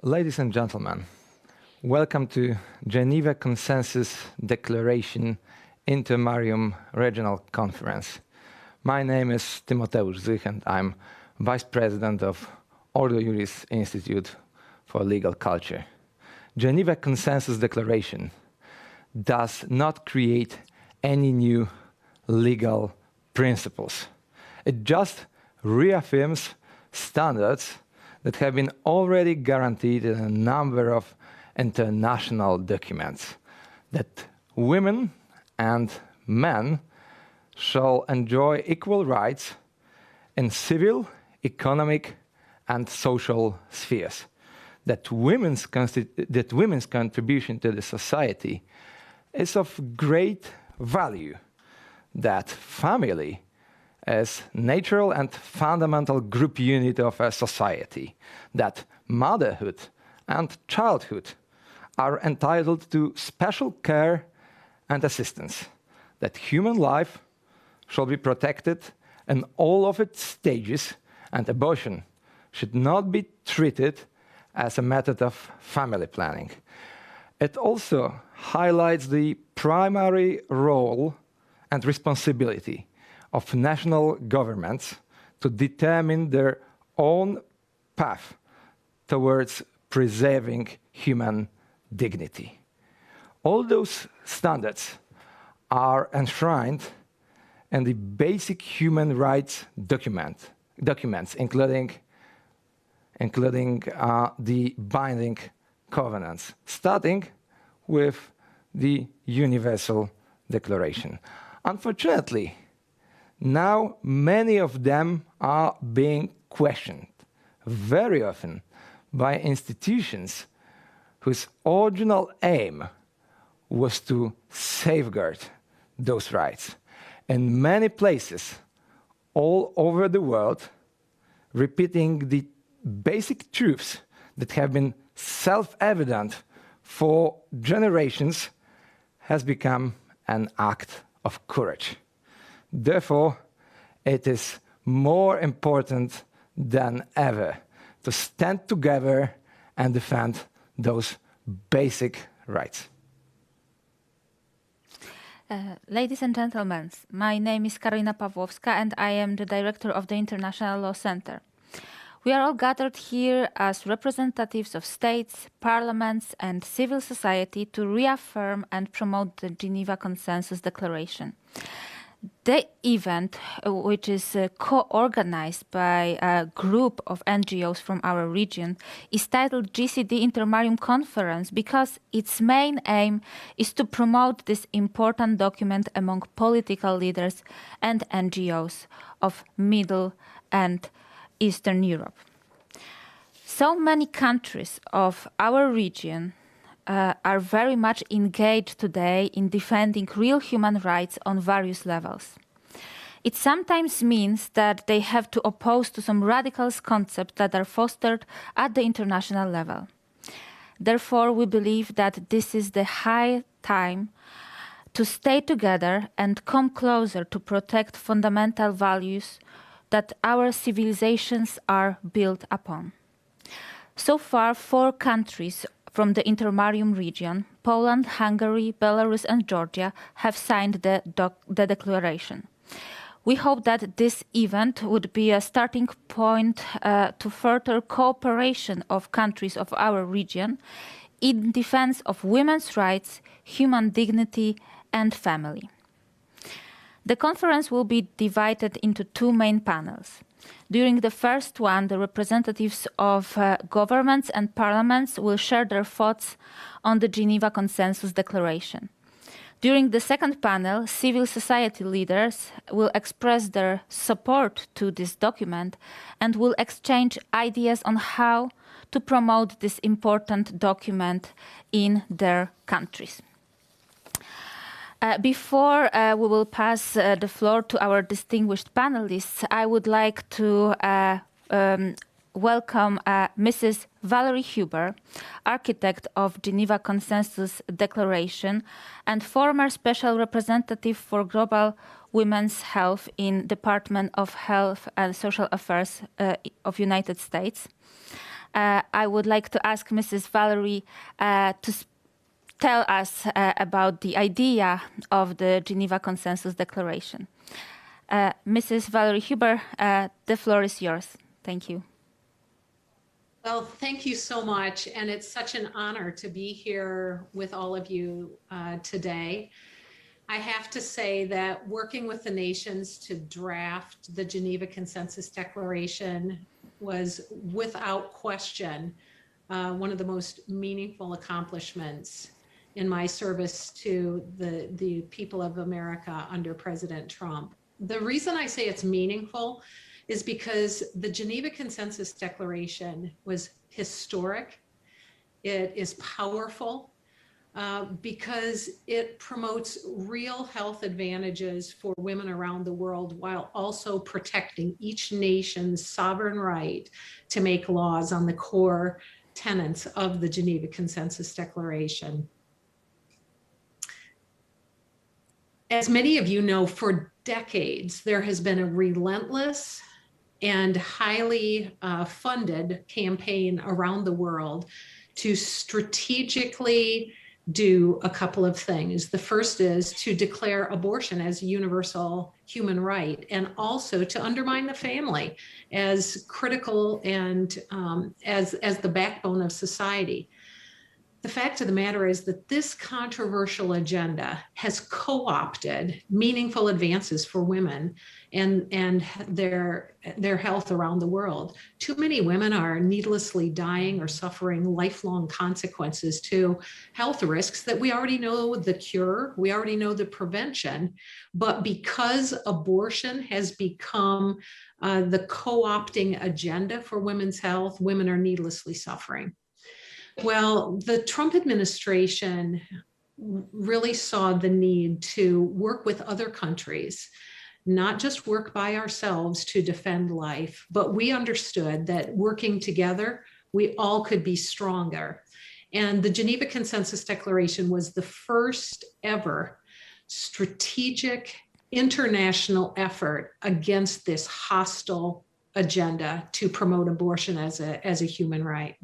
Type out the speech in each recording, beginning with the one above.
Ladies and gentlemen, welcome to Geneva Consensus Declaration Intermarium Regional Conference. My name is Timoteusz Zich and I'm Vice President of Ordo Juris Institute for Legal Culture. Geneva Consensus Declaration does not create any new legal principles. It just reaffirms standards that have been already guaranteed in a number of international documents, that women and men shall enjoy equal rights in civil, economic, and social spheres, that women's contribution to the society is of great value, that family as natural and fundamental group unit of a society, that motherhood and childhood are entitled to special care and assistance, that human life shall be protected in all of its stages, and abortion should not be treated as a method of family planning. It also highlights the primary role and responsibility of national governments to determine their own path towards preserving human dignity. All those standards are enshrined in the basic human rights documents, including the binding covenants, starting with the Universal Declaration. Unfortunately, now many of them are being questioned, very often by institutions whose original aim was to safeguard those rights. In many places all over the world, repeating the basic truths that have been self-evident for generations has become an act of courage. Therefore, it is more important than ever to stand together and defend those basic rights. Ladies and gentlemen, my name is Karolina Pawłowska and I am the director of the International Law Center. We are all gathered here as representatives of states, parliaments, and civil society to reaffirm and promote the Geneva Consensus Declaration. The event, which is co-organized by a group of NGOs from our region, is titled GCD Intermarium Conference because its main aim is to promote this important document among political leaders and NGOs of Middle and Eastern Europe. So many countries of our region are very much engaged today in defending real human rights on various levels. It sometimes means that they have to oppose to some radical concepts that are fostered at the international level. Therefore, we believe that this is the high time to stay together and come closer to protect fundamental values that our civilizations are built upon. So far, 4 countries from the Intermarium region, Poland, Hungary, Belarus and Georgia, have signed the declaration. We hope that this event would be a starting point to further cooperation of countries of our region in defense of women's rights, human dignity and family. The conference will be divided into 2 main panels. During the first one, the representatives of governments and parliaments will share their thoughts on the Geneva Consensus Declaration. During the second panel, civil society leaders will express their support to this document and will exchange ideas on how to promote this important document in their countries. Before we will pass the floor to our distinguished panelists, I would like to welcome Mrs. Valerie Huber, architect of Geneva Consensus Declaration and former special representative for global women's health in Department of Health and Social Affairs of United States. I would like to ask Mrs. Valerie to tell us about the idea of the Geneva Consensus Declaration. Mrs. Valerie Huber, the floor is yours. Thank you. Well, thank you so much. And it's such an honor to be here with all of you today. I have to say that working with the nations to draft the Geneva Consensus Declaration was without question one of the most meaningful accomplishments in my service to the people of America under President Trump. The reason I say it's meaningful is because the Geneva Consensus Declaration was historic. It is powerful because it promotes real health advantages for women around the world while also protecting each nation's sovereign right to make laws on the core tenets of the Geneva Consensus Declaration. As many of you know, for decades, there has been a relentless and highly funded campaign around the world to strategically do a couple of things. The first is to declare abortion as a universal human right, and also to undermine the family as critical and as the backbone of society. The fact of the matter is that this controversial agenda has co-opted meaningful advances for women and their health around the world. Too many women are needlessly dying or suffering lifelong consequences to health risks that we already know the cure, we already know the prevention, but because abortion has become the co-opting agenda for women's health, women are needlessly suffering. Well, the Trump administration really saw the need to work with other countries, not just work by ourselves to defend life, but we understood that working together, we all could be stronger. And the Geneva Consensus Declaration was the first ever strategic international effort against this hostile agenda to promote abortion as a human right.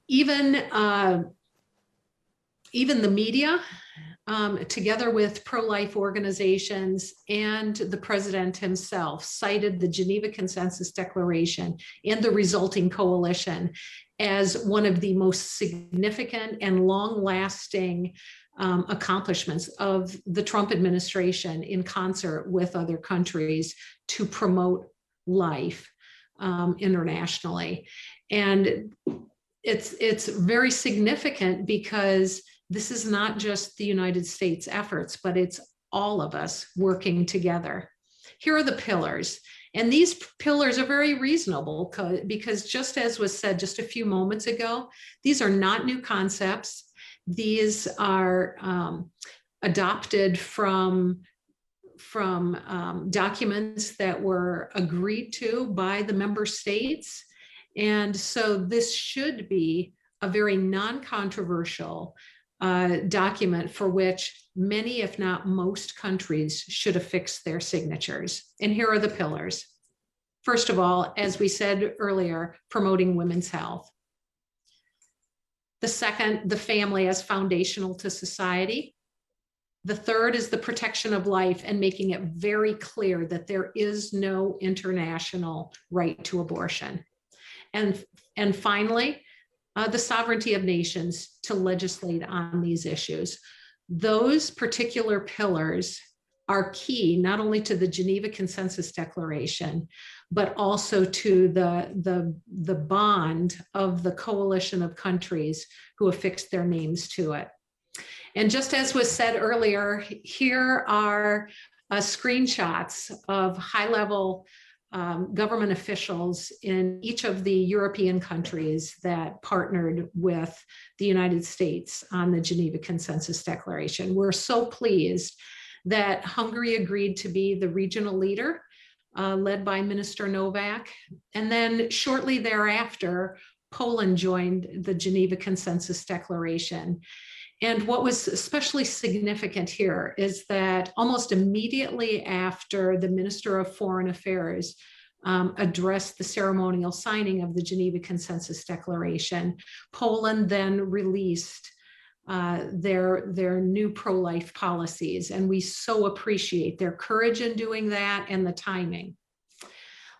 Even the media, together with pro-life organizations and the president himself, cited the Geneva Consensus Declaration and the resulting coalition as one of the most significant and long-lasting accomplishments of the Trump administration in concert with other countries to promote life internationally. And it's very significant because this is not just the United States efforts, but it's all of us working together. Here are the pillars. And these pillars are very reasonable because just as was said just a few moments ago, these are not new concepts. These are adopted from documents that were agreed to by the member states. And so this should be a very non-controversial document for which many, if not most countries should affix their signatures. And here are the pillars. First of all, as we said earlier, promoting women's health. The second, the family as foundational to society. The third is the protection of life and making it very clear that there is no international right to abortion. And finally, the sovereignty of nations to legislate on these issues. Those particular pillars are key not only to the Geneva Consensus Declaration, but also to the bond of the coalition of countries who affixed their names to it. And just as was said earlier, here are screenshots of high-level government officials in each of the European countries that partnered with the United States on the Geneva Consensus Declaration. We're so pleased that Hungary agreed to be the regional leader, led by Minister Novak. And then shortly thereafter, Poland joined the Geneva Consensus Declaration. And what was especially significant here is that almost immediately after the Minister of Foreign Affairs addressed the ceremonial signing of the Geneva Consensus Declaration. Poland then released their new pro-life policies, and we so appreciate their courage in doing that and the timing.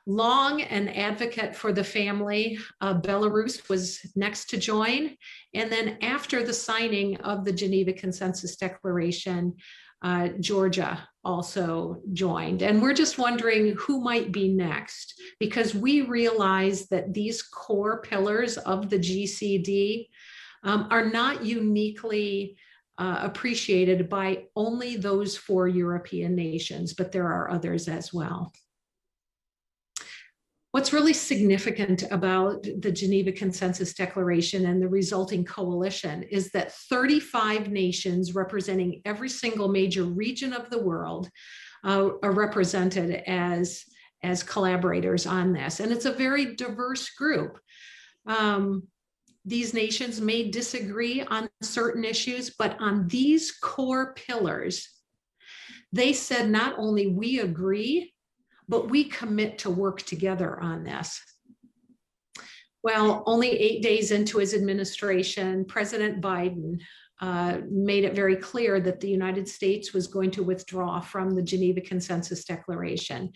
Long an advocate for the family, Belarus was next to join, and then after the signing of the Geneva Consensus Declaration, Georgia also joined. And we're just wondering who might be next, because we realize that these core pillars of the GCD are not uniquely appreciated by only those 4 European nations, but there are others as well. What's really significant about the Geneva Consensus Declaration and the resulting coalition is that 35 nations representing every single major region of the world are represented as collaborators on this. And it's a very diverse group. These nations may disagree on certain issues, but on these core pillars, they said not only we agree, but we commit to work together on this. Well, only 8 days into his administration, President Biden made it very clear that the United States was going to withdraw from the Geneva Consensus Declaration.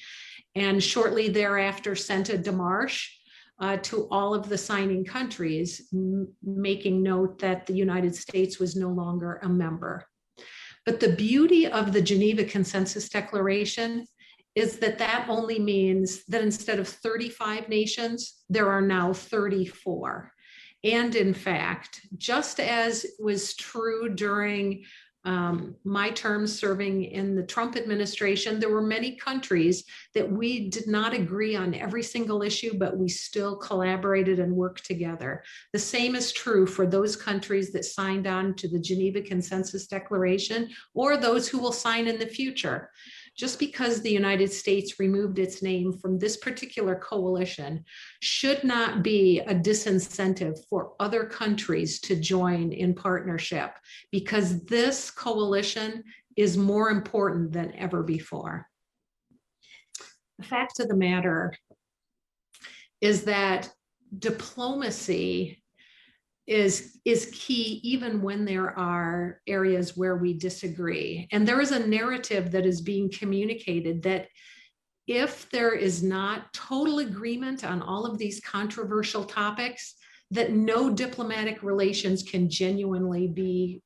And shortly thereafter sent a démarche to all of the signing countries, making note that the United States was no longer a member. But the beauty of the Geneva Consensus Declaration is that that only means that instead of 35 nations, there are now 34. And in fact, just as was true during my term serving in the Trump administration, there were many countries that we did not agree on every single issue, but we still collaborated and worked together. The same is true for those countries that signed on to the Geneva Consensus Declaration or those who will sign in the future. Just because the United States removed its name from this particular coalition should not be a disincentive for other countries to join in partnership, because this coalition is more important than ever before. The fact of the matter is that diplomacy is key even when there are areas where we disagree. And there is a narrative that is being communicated that if there is not total agreement on all of these controversial topics, that no diplomatic relations can genuinely be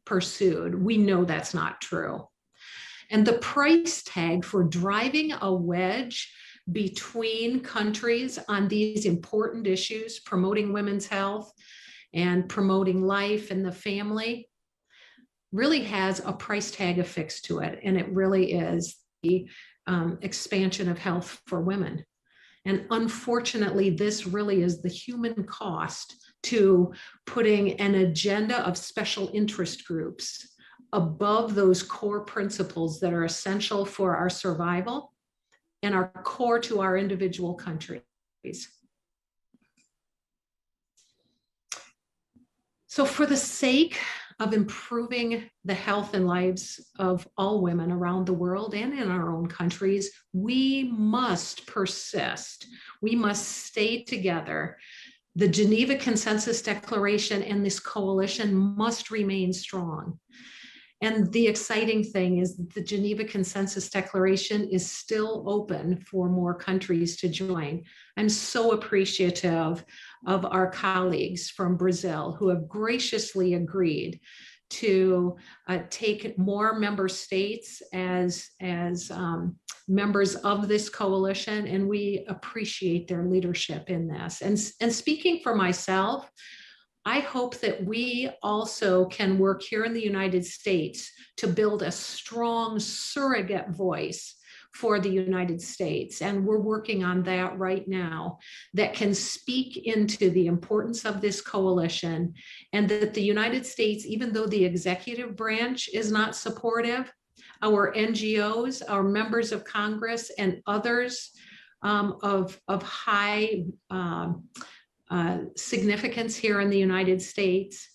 pursued. We know that's not true. And the price tag for driving a wedge between countries on these important issues, promoting women's health and promoting life and the family, really has a price tag affixed to it. And it really is the expansion of health for women. And unfortunately, this really is the human cost to putting an agenda of special interest groups above those core principles that are essential for our survival and are core to our individual countries. So for the sake of improving the health and lives of all women around the world and in our own countries, we must persist. We must stay together. The Geneva Consensus Declaration and this coalition must remain strong. And the exciting thing is that the Geneva Consensus Declaration is still open for more countries to join. I'm so appreciative of our colleagues from Brazil who have graciously agreed to take more member states as members of this coalition, and we appreciate their leadership in this. And speaking for myself, I hope that we also can work here in the United States to build a strong surrogate voice for the United States. And we're working on that right now, that can speak into the importance of this coalition, and that the United States, even though the executive branch is not supportive, our NGOs, our members of Congress, and others of high significance here in the United States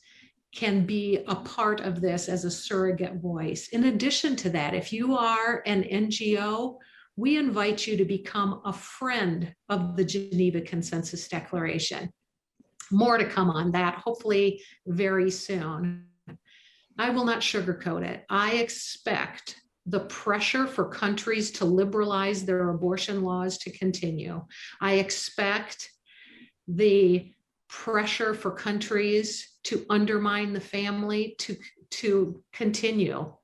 can be a part of this as a surrogate voice. In addition to that, if you are an NGO we invite you to become a friend of the Geneva Consensus Declaration. More to come on that, hopefully very soon. I will not sugarcoat it. I expect the pressure for countries to liberalize their abortion laws to continue. I expect the pressure for countries to undermine the family to continue,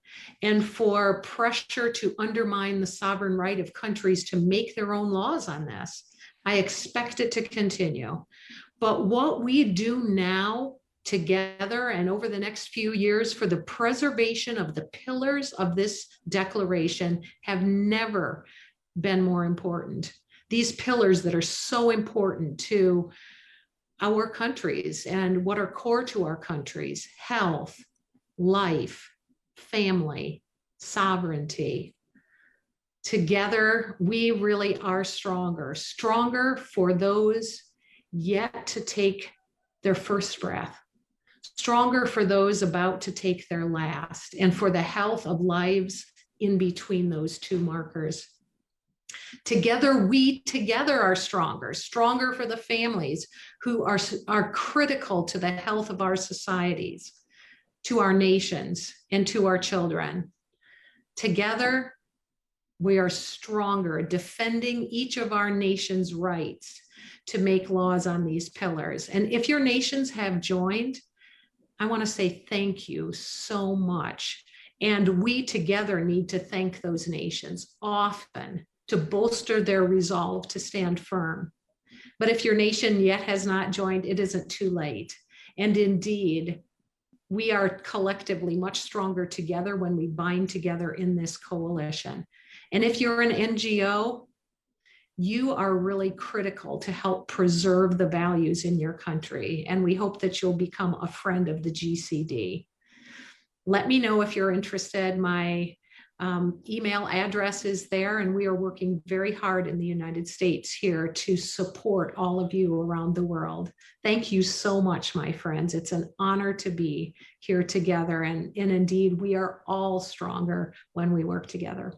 and for pressure to undermine the sovereign right of countries to make their own laws on this. I expect it to continue. But what we do now together and over the next few years for the preservation of the pillars of this declaration have never been more important. These pillars that are so important to our countries and what are core to our countries: health, life, family, sovereignty. Together, we really are stronger, stronger for those yet to take their first breath, stronger for those about to take their last, and for the health of lives in between those two markers. Together, we together are stronger, stronger for the families who are critical to the health of our societies, to our nations, and to our children. Together, we are stronger, defending each of our nation's rights to make laws on these pillars. And if your nations have joined, I want to say thank you so much. And we together need to thank those nations often to bolster their resolve to stand firm. But if your nation yet has not joined, it isn't too late. And indeed, we are collectively much stronger together when we bind together in this coalition. And if you're an NGO, you are really critical to help preserve the values in your country. And we hope that you'll become a friend of the GCD. Let me know if you're interested. My email address is there, and we are working very hard in the United States here to support all of you around the world. Thank you so much, my friends. It's an honor to be here together. And indeed, we are all stronger when we work together.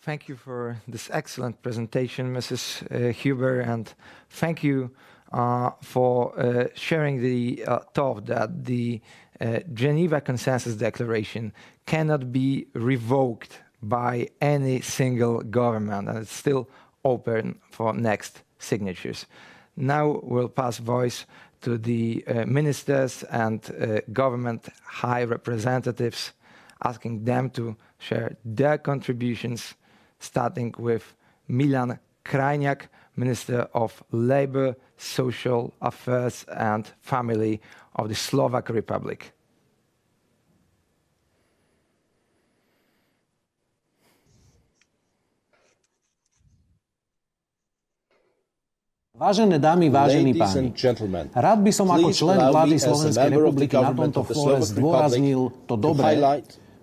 Thank you for this excellent presentation, Mrs. Huber, and thank you for sharing the thought that the Geneva Consensus Declaration cannot be revoked by any single government, and it's still open for next signatures. Now we'll pass voice to the ministers and government high representatives, asking them to share their contributions, starting with Milan Krajniak, Minister of Labour, Social Affairs and Family of the Slovak Republic. Vážené dámy, vážení páni, rád by som ako člen vlády Slovenskej republiky na tomto fóre zdôraznil to dobré,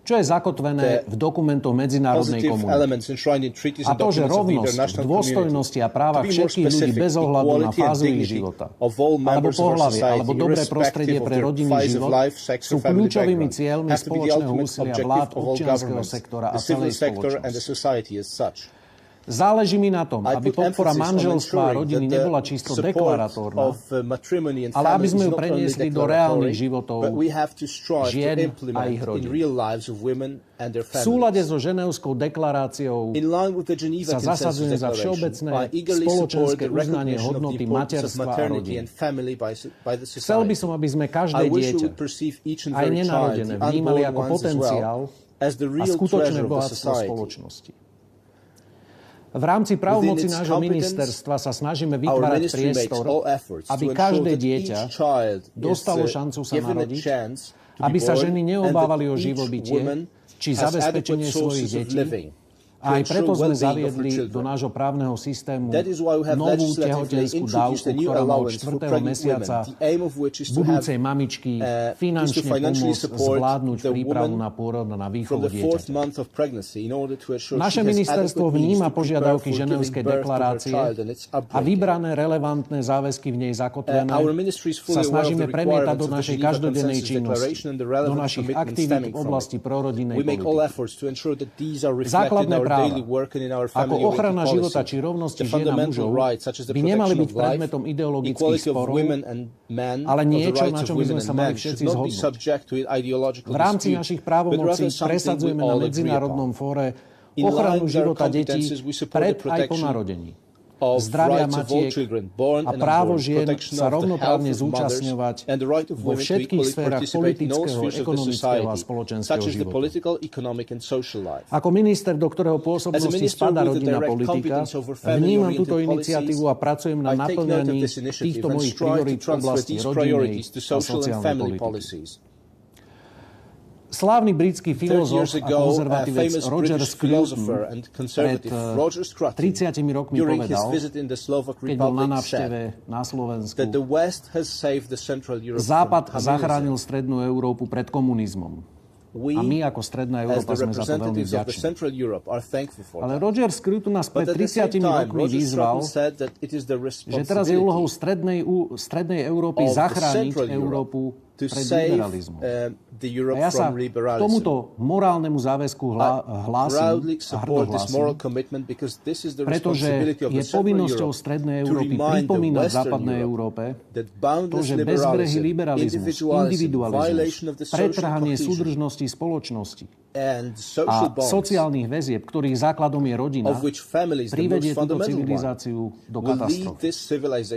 čo je zakotvené v dokumentoch medzinárodnej komunity. A to, že rovnosť, dôstojnosti a práva všetkých ľudí bez ohľadu na fázu ich života, alebo pohlavie, alebo dobré prostredie pre rodinný život sú kľúčovými cieľmi spoločného úsilia vlád, občianskeho sektora a celej spoločnosti. Záleží mi na tom, aby podpora manželstva a rodiny nebola čisto deklaratórna, ale aby sme ju preniesli do reálnych životov žien a ich rodín. V súlade so Ženevskou deklaráciou sa zasadzujem za všeobecné spoločenské uznanie hodnoty materstva a rodiny. Chcel by som, aby sme každé dieťa, aj nenarodené, vnímali ako potenciál a skutočné bohatstvo spoločnosti. V rámci právomoci nášho ministerstva sa snažíme vytvárať priestor, aby každé dieťa dostalo šancu sa narodiť, aby sa ženy neobávali o živobytie či zabezpečenie svojich detí A aj preto sme zaviedli do nášho právneho systému novú tehotenskú dávku, ktorá má od 4. mesiaca budúcej mamičky finančne pomôcť zvládnuť prípravu na pôrod a na výchovu dieťaťa. Naše ministerstvo vníma požiadavky Ženevskej deklarácie a vybrané relevantné záväzky v nej zakotvené sa snažíme premietať do našej každodennej činnosti, do našich aktivít v oblasti prorodinnej politiky. Základné práva, ako ochrana života či rovnosti žien a mužov, by nemali byť predmetom ideologických sporov, ale niečo, na čom by sme sa mali všetci zhodnúť. V rámci našich právomocí presadzujeme na medzinárodnom fóre ochranu života detí pred aj po narodení, zdravia matiek a právo žien sa rovnoprávne zúčastňovať vo všetkých sférach politického, ekonomického a spoločenského života. Ako minister, do ktorého pôsobnosti spadá rodinná politika, vnímam túto iniciatívu a pracujem na naplňaní týchto mojich priorít v oblasti rodinnej a sociálnej politiky. Slávny britský filozof a konzervatívec Roger Scruton pred 30 rokmi povedal, keď bol na návšteve na Slovensku, Západ zachránil strednú Európu pred komunizmom. A my ako Stredná Európa sme za to veľmi vďační. Ale Roger Scruton nás pred 30 rokmi vyzval, že teraz je úlohou Strednej Európy zachrániť Európu pred liberalizmom. A ja sa tomuto morálnemu záväzku hlásim a hrdo hlásim, pretože je povinnosťou Strednej Európy pripomínať Západnej Európe to, že bezbrehý liberalizmus, individualizmus, pretrhanie súdržnosti spoločnosti a sociálnych väzieb, ktorých základom je rodina, privedie túto civilizáciu do katastrofy.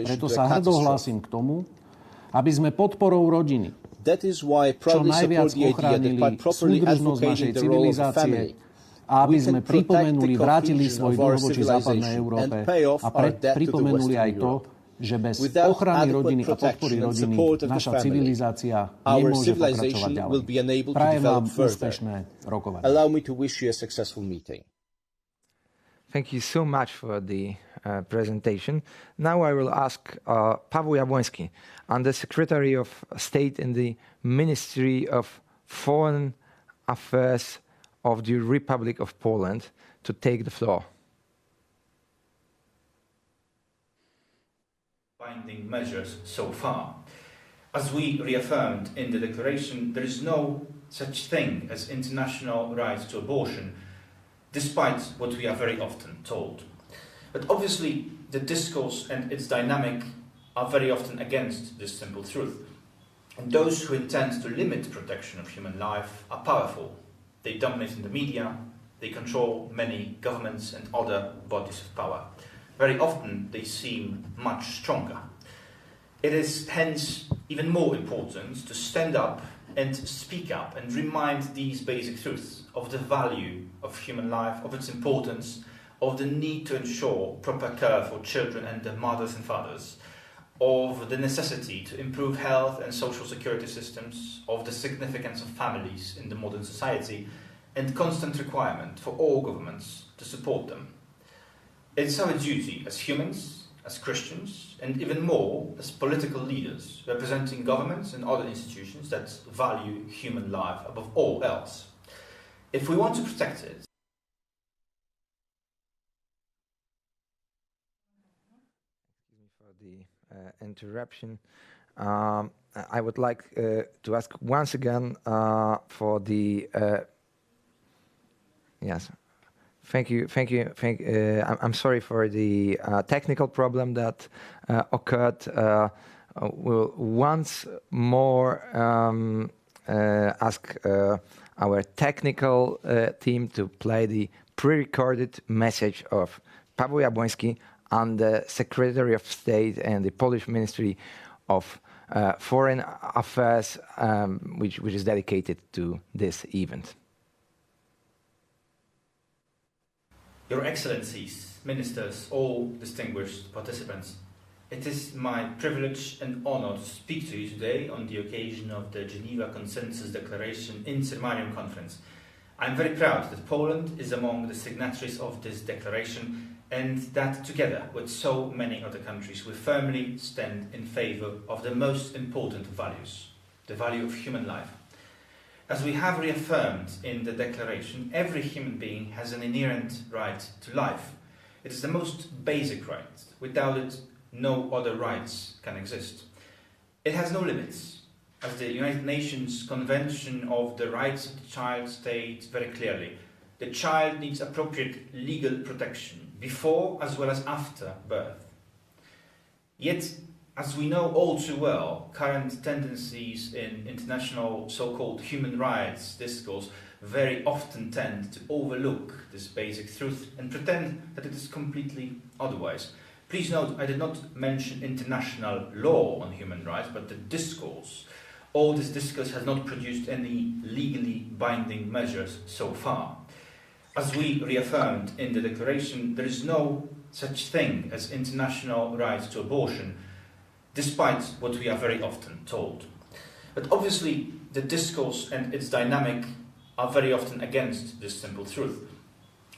Preto sa hrdo hlásim k tomu, aby sme podporou rodiny čo najviac ochránili súdržnosť našej civilizácie a aby sme pripomenuli, vrátili svoj dlh voči západnej Európe a pripomenuli aj to, že bez ochrany rodiny a podpory rodiny naša civilizácia nemôže pokračovať ďalej. Prajem vám úspešné rokovanie. Thank you so much for the presentation. Now I will ask Paweł Jabłoński, Under Secretary of State in the Ministry of Foreign Affairs of the Republic of Poland, to take the floor. Binding measures so far. As we reaffirmed in the declaration, there is no such thing as international right to abortion, despite what we are very often told. But obviously, the discourse and its dynamic are very often against this simple truth. And those who intend to limit protection of human life are powerful. They dominate in the media, they control many governments and other bodies of power. Very often, they seem much stronger. It is hence even more important to stand up and speak up and remind these basic truths of the value of human life, of its importance, of the need to ensure proper care for children and their mothers and fathers, of the necessity to improve health and social security systems, of the significance of families in the modern society, and constant requirement for all governments to support them. It's our duty as humans, as Christians, and even more as political leaders representing governments and other institutions that value human life above all else. If we want to protect it, for the interruption. I would like to ask once again for the yes. Thank you. I'm sorry for the technical problem that occurred. We'll once more ask our technical team to play the pre-recorded message of Paweł Jabłoński, and the Secretary of State and the Polish Ministry of Foreign Affairs, which is dedicated to this event. Your Excellencies, Ministers, all distinguished participants, it is my privilege and honor to speak to you today on the occasion of the Geneva Consensus Declaration Intermarium Conference. I'm very proud that Poland is among the signatories of this declaration, and that together with so many other countries we firmly stand in favour of the most important values, the value of human life. As we have reaffirmed in the declaration, every human being has an inherent right to life. It is the most basic right. Without it, no other rights can exist. It has no limits. As the United Nations Convention of the Rights of the Child states very clearly, the child needs appropriate legal protection before as well as after birth. Yet, as we know all too well, current tendencies in international so-called human rights discourse very often tend to overlook this basic truth and pretend that it is completely otherwise. Please note, I did not mention international law on human rights, but the discourse. All this discourse has not produced any legally binding measures so far. As we reaffirmed in the declaration, there is no such thing as international right to abortion, despite what we are very often told. But obviously, the discourse and its dynamic are very often against this simple truth.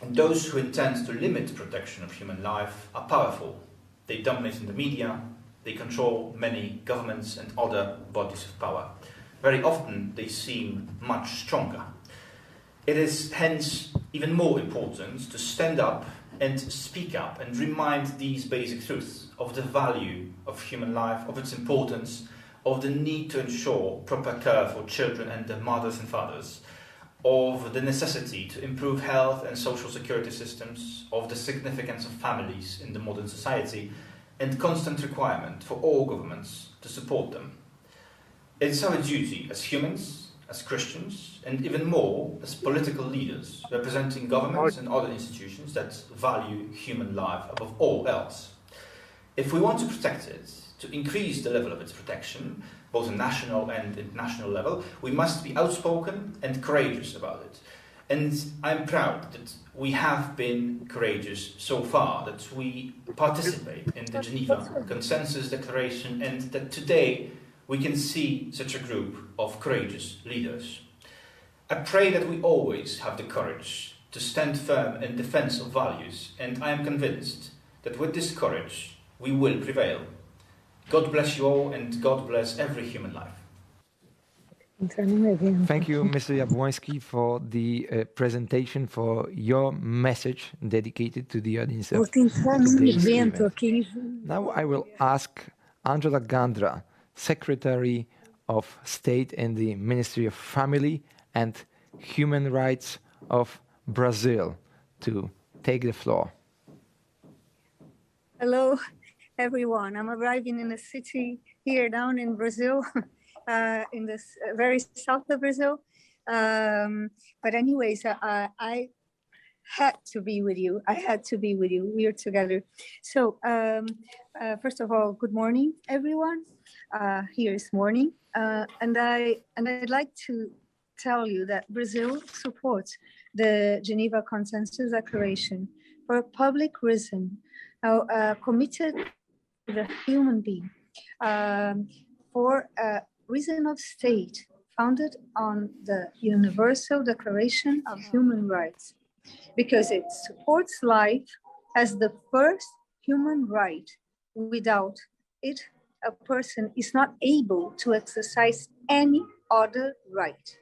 And those who intend to limit protection of human life are powerful. They dominate in the media, they control many governments and other bodies of power. Very often they seem much stronger. It is hence even more important to stand up and speak up and remind these basic truths of the value of human life, of its importance, of the need to ensure proper care for children and their mothers and fathers, of the necessity to improve health and social security systems, of the significance of families in the modern society, and constant requirement for all governments to support them. It's our duty as humans, as Christians, and even more as political leaders representing governments and other institutions that value human life above all else. If we want to protect it, to increase the level of its protection, both on national and international level, we must be outspoken and courageous about it. And I'm proud that we have been courageous so far, that we participate in the Geneva Consensus Declaration, and that today we can see such a group of courageous leaders. I pray that we always have the courage to stand firm in defense of values, and I am convinced that with this courage we will prevail. God bless you all, and God bless every human life. Thank you, Mr. Jabłoński, for the presentation, for your message dedicated to the audience of today's event. Now I will ask Angela Gandra, Secretary of State in the Ministry of Family and Human Rights of Brazil, to take the floor. Hello, everyone. I'm arriving in a city here down in Brazil, in the very south of Brazil. But anyways, I had to be with you. We are together. So first of all, good morning, everyone. Here is morning. And I'd like to tell you that Brazil supports the Geneva Consensus Declaration for a public reason, committed to the human being, for a reason of state founded on the Universal Declaration of Human Rights, because it supports life as the first human right. Without it, a person is not able to exercise any other right.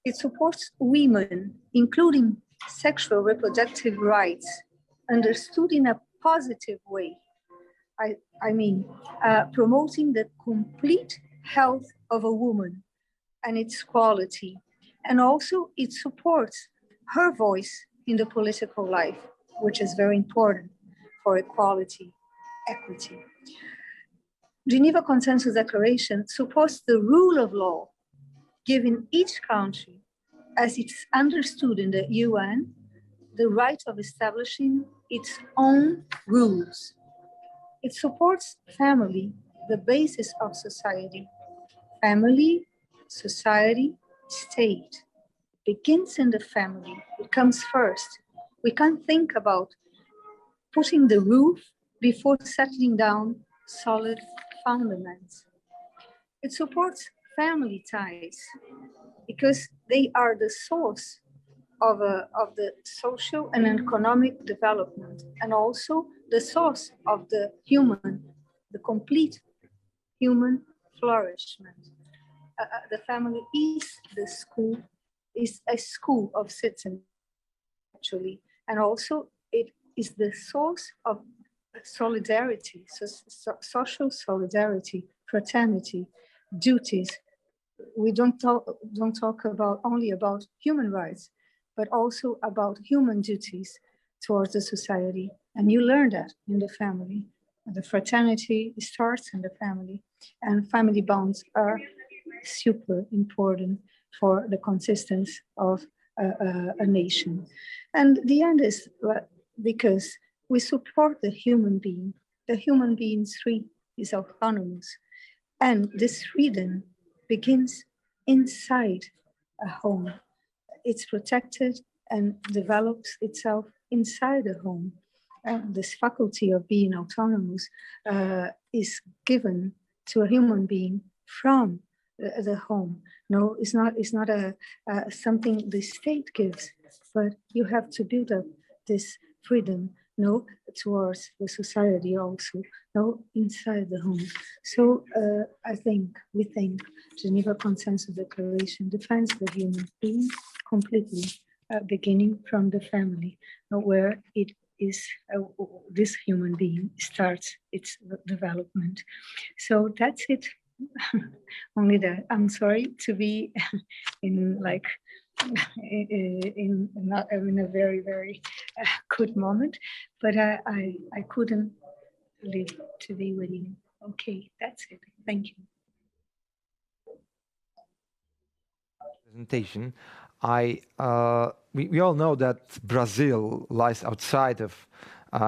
It supports women, including sexual reproductive rights, understood in a positive way. I mean, promoting the complete health of a woman and its quality. And also it supports her voice in the political life, which is very important for equality, equity. Geneva Consensus Declaration supports the rule of law, giving each country, as it's understood in the UN, the right of establishing its own rules. It supports family, the basis of society. Family, society, state. It begins in the family. It comes first. We can't think about putting the roof before settling down solid fundaments. It supports family ties because they are the source of the social and economic development, and also the source of the complete human flourishment. The family is a school of citizens, actually, and also it is the source of solidarity, social solidarity, fraternity, duties. We don't talk about only about human rights, but also about human duties towards the society. And you learn that in the family. The fraternity starts in the family, and family bonds are super important for the consistency of a nation. And the end is because we support the human being. The human being's free is autonomous, and this freedom begins inside a home. It's protected and develops itself inside a home. And this faculty of being autonomous is given to a human being from the home. No, it's not something the state gives, but you have to build up this freedom, no, towards the society also, no, inside the home. So we think Geneva Consensus Declaration defines the human being completely, beginning from the family, where it is this human being starts its development. So that's it. Only that. I'm sorry to be in a very, very good moment, but I couldn't live to be with you. Okay, that's it. Thank you. Presentation. We all know that Brazil lies outside of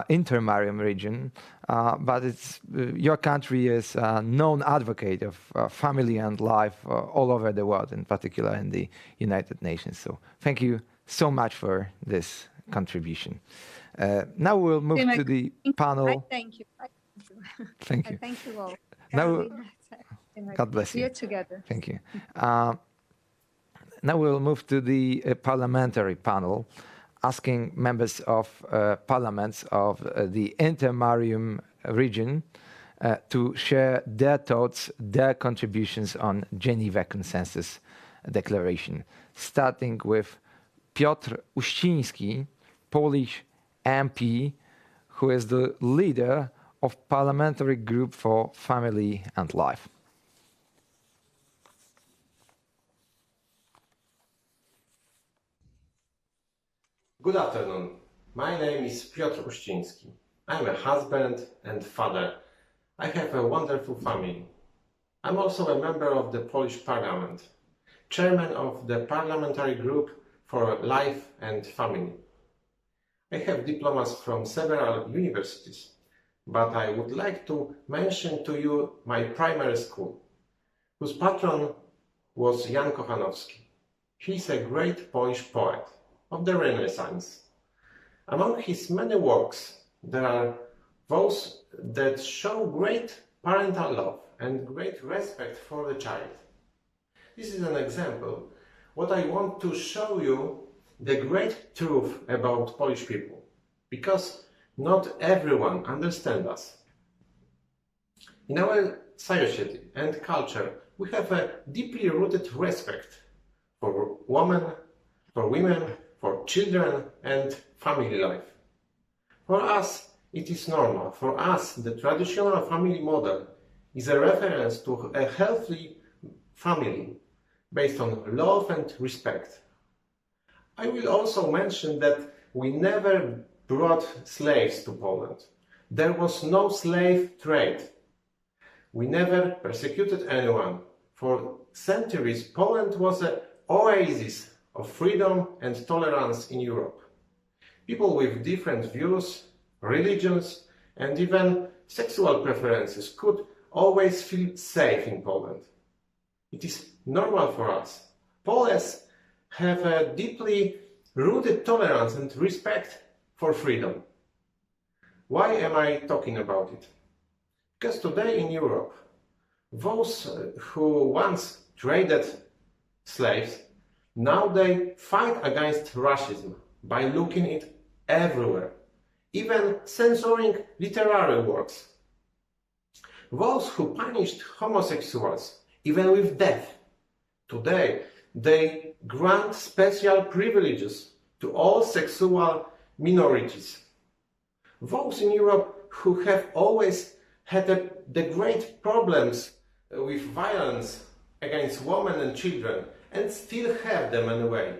Intermarium region, but your country is a known advocate of family and life all over the world, in particular in the United Nations. So thank you so much for this contribution. Now we'll move to the panel. Thank you. Thank you. Thank you all. Now, God bless you. We're together. Thank you. Now we'll move to the parliamentary panel, asking members of parliaments of the Intermarium region to share their thoughts, their contributions on Geneva Consensus Declaration, starting with Piotr Uściński, Polish MP, who is the leader of Parliamentary Group for Family and Life. Good afternoon. My name is Piotr Uściński. I'm a husband and father. I have a wonderful family. I'm also a member of the Polish Parliament, chairman of the Parliamentary Group for Life and Family. I have diplomas from several universities, but I would like to mention to you my primary school, whose patron was Jan Kochanowski. He is a great Polish poet of the Renaissance. Among his many works, there are those that show great parental love and great respect for the child. This is an example. What I want to show you the great truth about Polish people, because not everyone understands us. In our society and culture, we have a deeply rooted respect for women, for children and family life. For us, it is normal. For us, the traditional family model is a reference to a healthy family based on love and respect. I will also mention that we never brought slaves to Poland. There was no slave trade. We never persecuted anyone. For centuries, Poland was an oasis of freedom and tolerance in Europe. People with different views, religions, and even sexual preferences could always feel safe in Poland. It is normal for us. Poles have a deeply rooted tolerance and respect for freedom. Why am I talking about it? Because today in Europe, those who once traded slaves Now they fight against racism by looking it everywhere, even censoring literary works. Those who punished homosexuals, even with death, today they grant special privileges to all sexual minorities. Those in Europe who have always had the great problems with violence against women and children, and still have them anyway,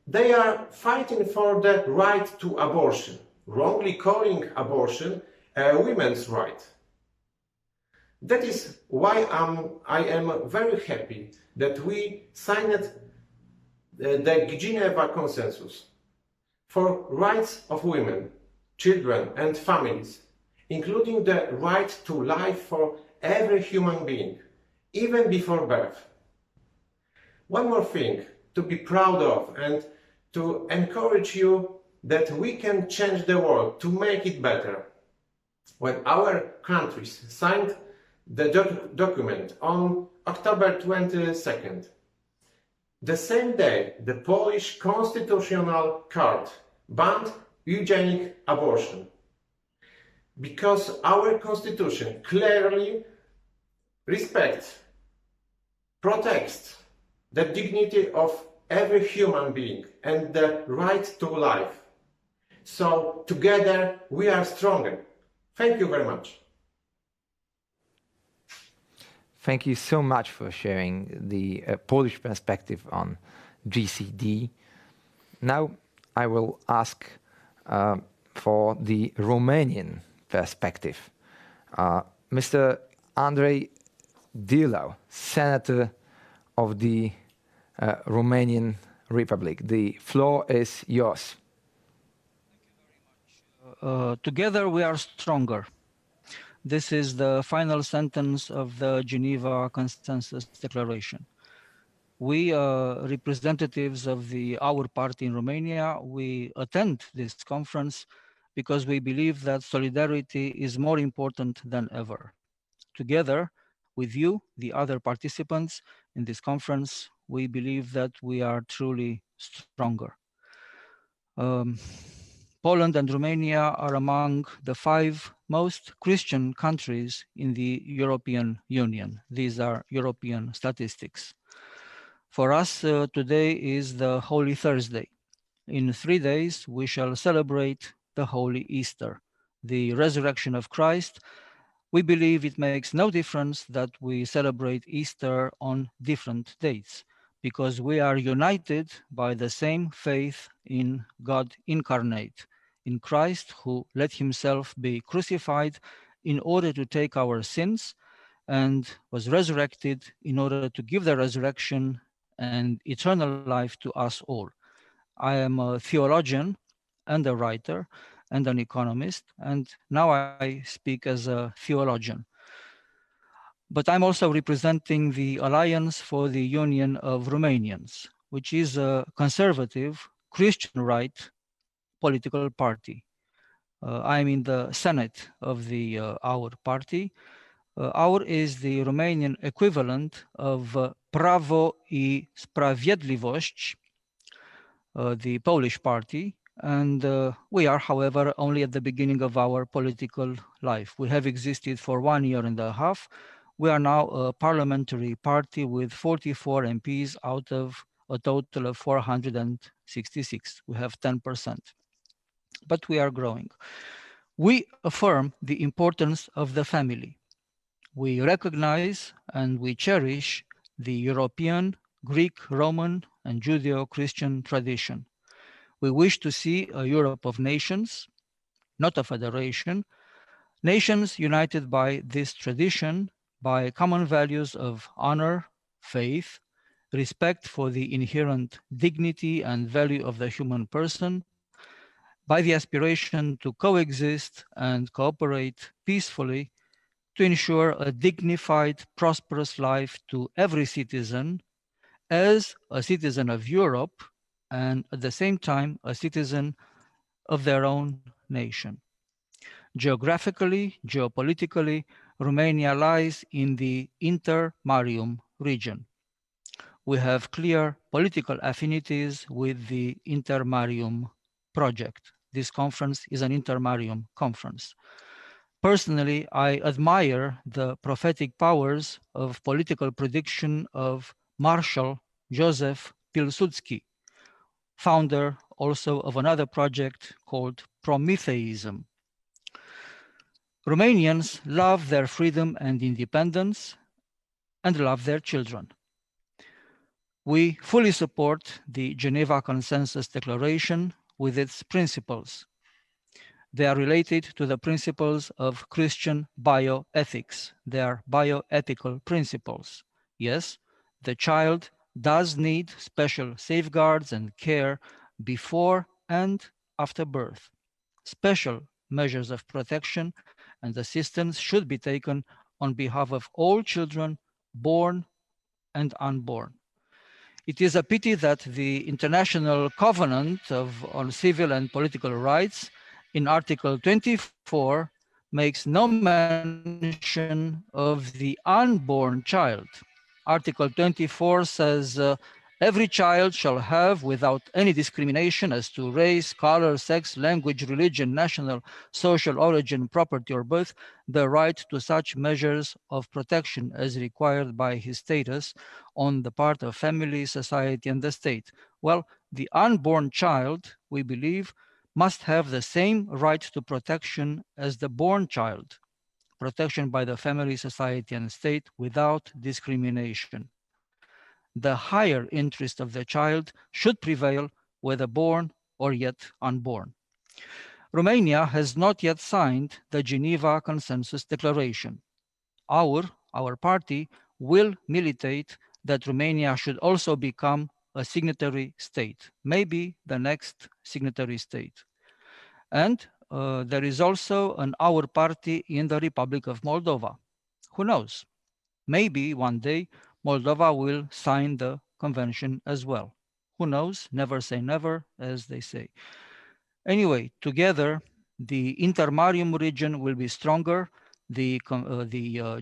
they are fighting for the right to abortion, wrongly calling abortion a women's right. That is why I am very happy that we signed the Geneva Consensus for rights of women, children and families, including the right to life for every human being, even before birth. One more thing to be proud of and to encourage you that we can change the world to make it better. When our countries signed the document on October 22nd, the same day the Polish Constitutional Court banned eugenic abortion, because our constitution clearly respects, protects the dignity of every human being and the right to life. So together we are stronger. Thank you very much. Thank you so much for sharing the Polish perspective on GCD. Now I will ask for the Romanian perspective. Mr. Andrei Dilau, Senator of the Romanian Republic. The floor is yours. Together we are stronger. This is the final sentence of the Geneva Consensus Declaration. We, representatives of our party in Romania, we attend this conference because we believe that solidarity is more important than ever. Together with you, the other participants in this conference, we believe that we are truly stronger. Poland and Romania are among the 5 most Christian countries in the European Union. These are European statistics. For us, today is the Holy Thursday. In 3 days, we shall celebrate the Holy Easter, the resurrection of Christ. We believe it makes no difference that we celebrate Easter on different dates, because we are united by the same faith in God incarnate, in Christ who let himself be crucified in order to take our sins and was resurrected in order to give the resurrection and eternal life to us all. I am a theologian and a writer and an economist, and now I speak as a theologian. But I'm also representing the Alliance for the Union of Romanians, which is a conservative Christian right political party. I'm in the Senate of our party. Our is the Romanian equivalent of Prawo I Sprawiedliwość, the Polish party, and we are, however, only at the beginning of our political life. We have existed for 1.5 years. We are now a parliamentary party with 44 MPs out of a total of 466. We have 10%, but we are growing. We affirm the importance of the family. We recognize and we cherish the European, Greek, Roman, and Judeo-Christian tradition. We wish to see a Europe of nations, not a federation, nations united by this tradition, by common values of honor, faith, respect for the inherent dignity and value of the human person, by the aspiration to coexist and cooperate peacefully to ensure a dignified, prosperous life to every citizen as a citizen of Europe and at the same time a citizen of their own nation. Geographically, geopolitically, Romania lies in the Intermarium Region. we have clear political affinities with the Intermarium project. This conference is an Intermarium conference. Personally, I admire the prophetic powers of political prediction of Marshal Joseph Pilsudski, founder also of another project called Prometheism. Romanians love their freedom and independence and love their children. We fully support the Geneva Consensus Declaration with its principles. They are related to the principles of Christian bioethics. They are bioethical principles. Yes, the child does need special safeguards and care before and after birth. Special measures of protection and assistance should be taken on behalf of all children born and unborn. It is a pity that the International Covenant on Civil and Political Rights in Article 24 makes no mention of the unborn child. Article 24 says, every child shall have, without any discrimination as to race, color, sex, language, religion, national, social origin, property, or birth, the right to such measures of protection as required by his status on the part of family, society, and the state. Well, the unborn child, we believe, must have the same right to protection as the born child, protection by the family, society, and state without discrimination. The higher interest of the child should prevail, whether born or yet unborn. Romania has not yet signed the Geneva Consensus Declaration. Our party will militate that Romania should also become a signatory state, maybe the next signatory state. And there is also an Our party in the Republic of Moldova. Who knows? Maybe one day Moldova will sign the convention as well. Who knows? Never say never, as they say. Anyway, together, the Intermarium region will be stronger. The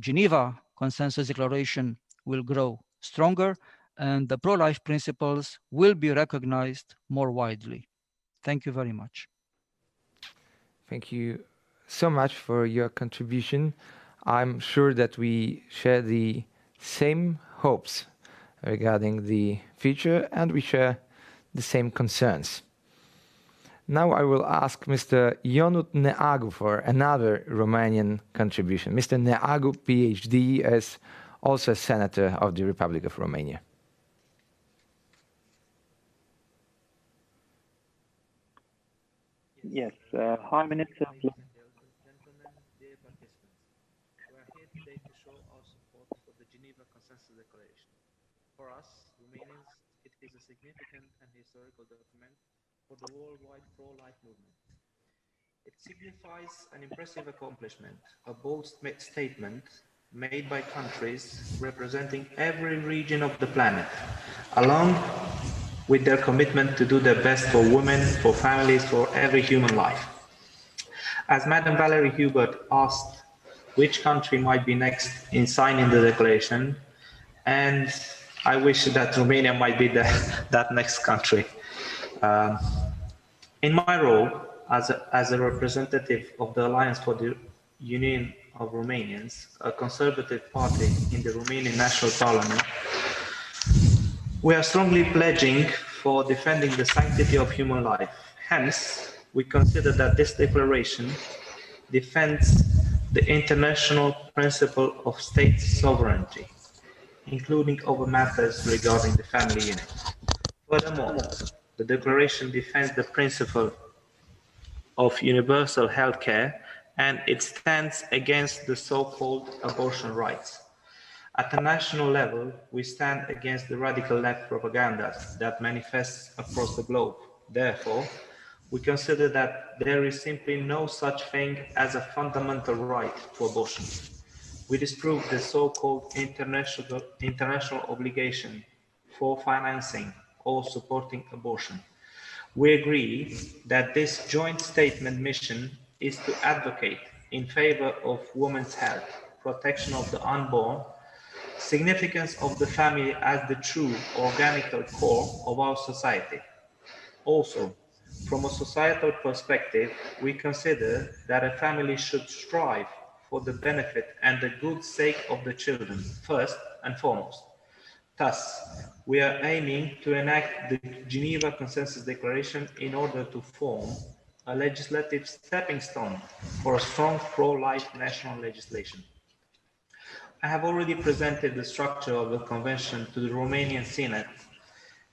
Geneva Consensus Declaration will grow stronger, and the pro-life principles will be recognized more widely. Thank you very much. Thank you so much for your contribution. I'm sure that we share the same hopes regarding the future, and we share the same concerns. Now I will ask Mr. Ionut Neagu for another Romanian contribution. Mr. Neagu, PhD, is also a senator of the Republic of Romania. Yes, hi, Minister. Dear participants, we are here today to show our support for the Geneva Consensus Declaration. For us, Romanians, it is a significant and historical document for the worldwide pro-life movement. It signifies an impressive accomplishment, a bold statement made by countries representing every region of the planet, along with their commitment to do their best for women, for families, for every human life. As Madam Valerie Hubert asked which country might be next in signing the declaration, and I wish that Romania might be that next country. In my role as a representative of the Alliance for the Union of Romanians, a conservative party in the Romanian National Parliament, we are strongly pledging for defending the sanctity of human life. Hence, we consider that this declaration defends the international principle of state sovereignty, including over matters regarding the family unit. Furthermore, the declaration defends the principle of universal health care, and it stands against the so-called abortion rights. At the national level, we stand against the radical left propaganda that manifests across the globe. Therefore, we consider that there is simply no such thing as a fundamental right to abortion. We disprove the so-called international obligation for financing or supporting abortion. We agree that this joint statement mission is to advocate in favor of women's health, protection of the unborn, significance of the family as the true organic core of our society. Also, from a societal perspective, we consider that a family should strive for the benefit and the good sake of the children, first and foremost. Thus, we are aiming to enact the Geneva Consensus Declaration in order to form a legislative stepping stone for a strong pro-life national legislation. I have already presented the structure of the convention to the Romanian Senate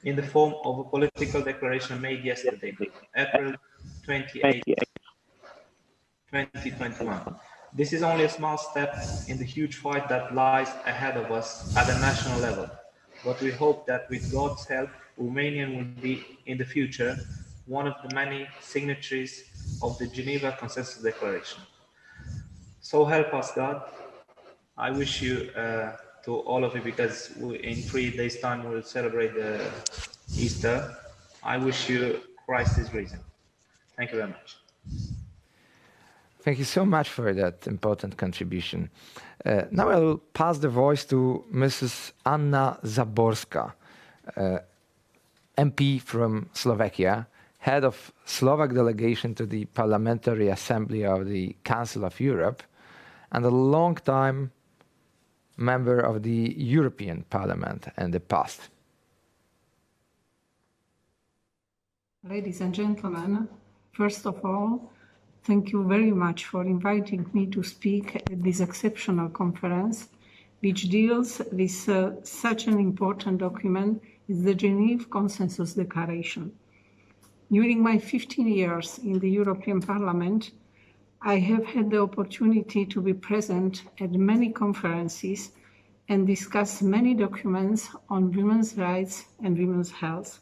in the form of a political declaration made yesterday, April 28, 2021. This is only a small step in the huge fight that lies ahead of us at the national level, but we hope that with God's help, Romania will be in the future one of the many signatories of the Geneva Consensus Declaration. So help us God. I wish you to all of you, because in 3 days' time we'll celebrate the Easter. I wish you Christ is risen. Thank you very much. Thank you so much for that important contribution. Now I will pass the voice to Mrs. Anna Zaborska, MP from Slovakia, head of Slovak delegation to the Parliamentary Assembly of the Council of Europe, and a long-time member of the European Parliament in the past. Ladies and gentlemen, first of all, thank you very much for inviting me to speak at this exceptional conference, which deals with such an important document as the Geneva Consensus Declaration. During my 15 years in the European Parliament, I have had the opportunity to be present at many conferences and discuss many documents on women's rights and women's health.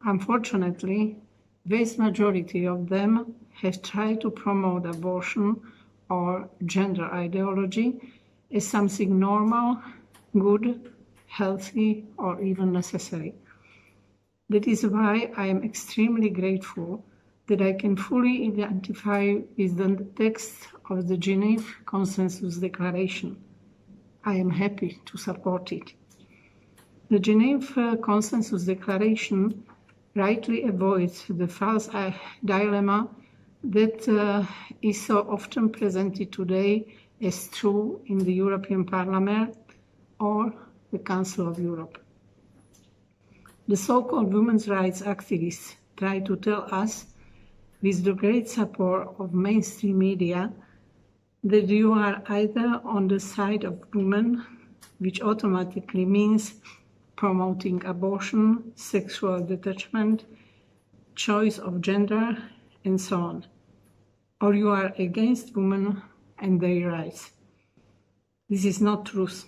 Unfortunately, vast majority of them have tried to promote abortion or gender ideology as something normal, good, healthy, or even necessary. That is why I am extremely grateful that I can fully identify with the text of the Geneva Consensus Declaration. I am happy to support it. The Geneva Consensus Declaration rightly avoids the false dilemma that is so often presented today as true in the European Parliament or the Council of Europe. The so-called women's rights activists try to tell us, with the great support of mainstream media, that you are either on the side of women, which automatically means promoting abortion, sexual detachment, choice of gender, and so on, or you are against women and their rights. This is not truth.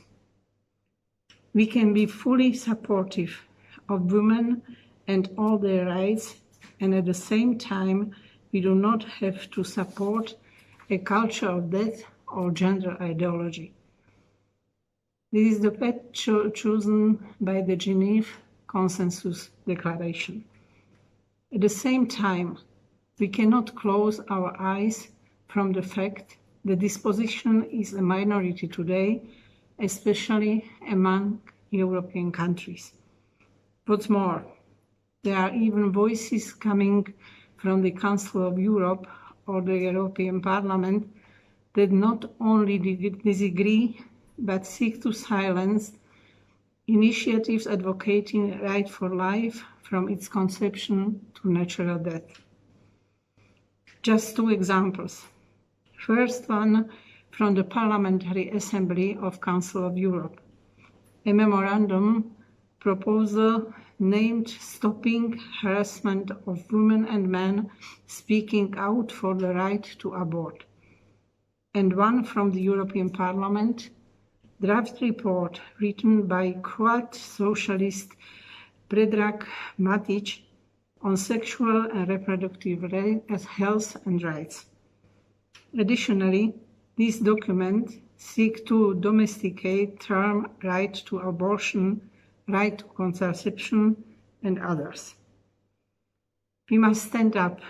We can be fully supportive of women and all their rights, and at the same time, we do not have to support a culture of death or gender ideology. This is the path chosen by the Geneva Consensus Declaration. At the same time, we cannot close our eyes from the fact that this position is a minority today, especially among European countries. What's more, there are even voices coming from the Council of Europe or the European Parliament that not only disagree but seek to silence initiatives advocating right for life from its conception to natural death. Just 2 examples. First one from the Parliamentary Assembly of Council of Europe. A memorandum proposal named Stopping Harassment of Women and Men Speaking Out for the Right to Abort. And one from the European Parliament, draft report written by Croat socialist Predrag Matić on sexual and reproductive health and rights. Additionally, this document seeks to domesticate term right to abortion, right to contraception, and others. We must stand up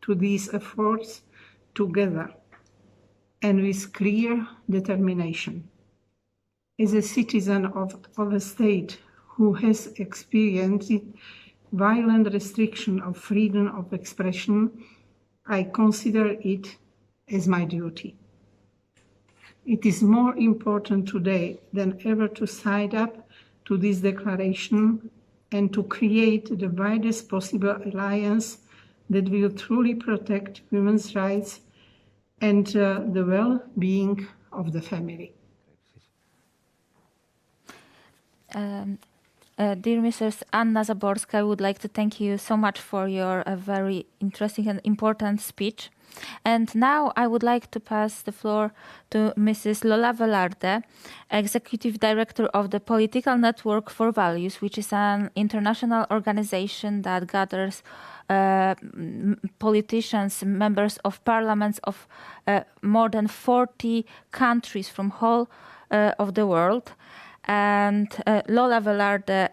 to these efforts together and with clear determination. As a citizen of a state who has experienced violent restriction of freedom of expression, I consider it as my duty. It is more important today than ever to sign up to this declaration and to create the widest possible alliance that will truly protect women's rights and the well-being of the family. Dear Mrs. Anna Zaborska, I would like to thank you so much for your very interesting and important speech. And now I would like to pass the floor to Mrs. Lola Velarde, Executive Director of the Political Network for Values, which is an international organization that gathers politicians, members of parliaments of more than 40 countries from whole of the world. And Lola Velarde,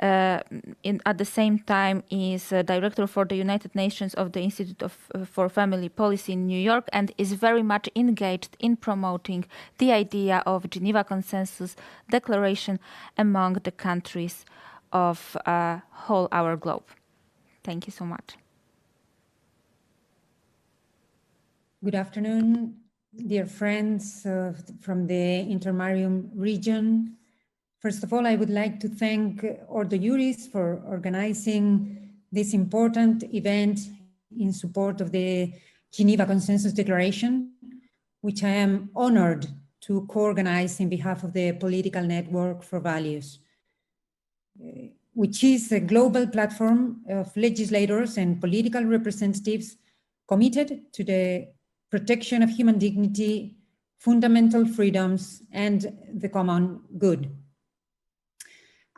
at the same time, is director for the United Nations of the Institute for Family Policy in New York, and is very much engaged in promoting the idea of Geneva Consensus Declaration among the countries of whole our globe. Thank you so much. Good afternoon, dear friends from the Intermarium Region. First of all, I would like to thank all the juries for organizing this important event in support of the Geneva Consensus Declaration, which I am honored to co-organize in behalf of the Political Network for Values, which is a global platform of legislators and political representatives committed to the protection of human dignity, fundamental freedoms, and the common good.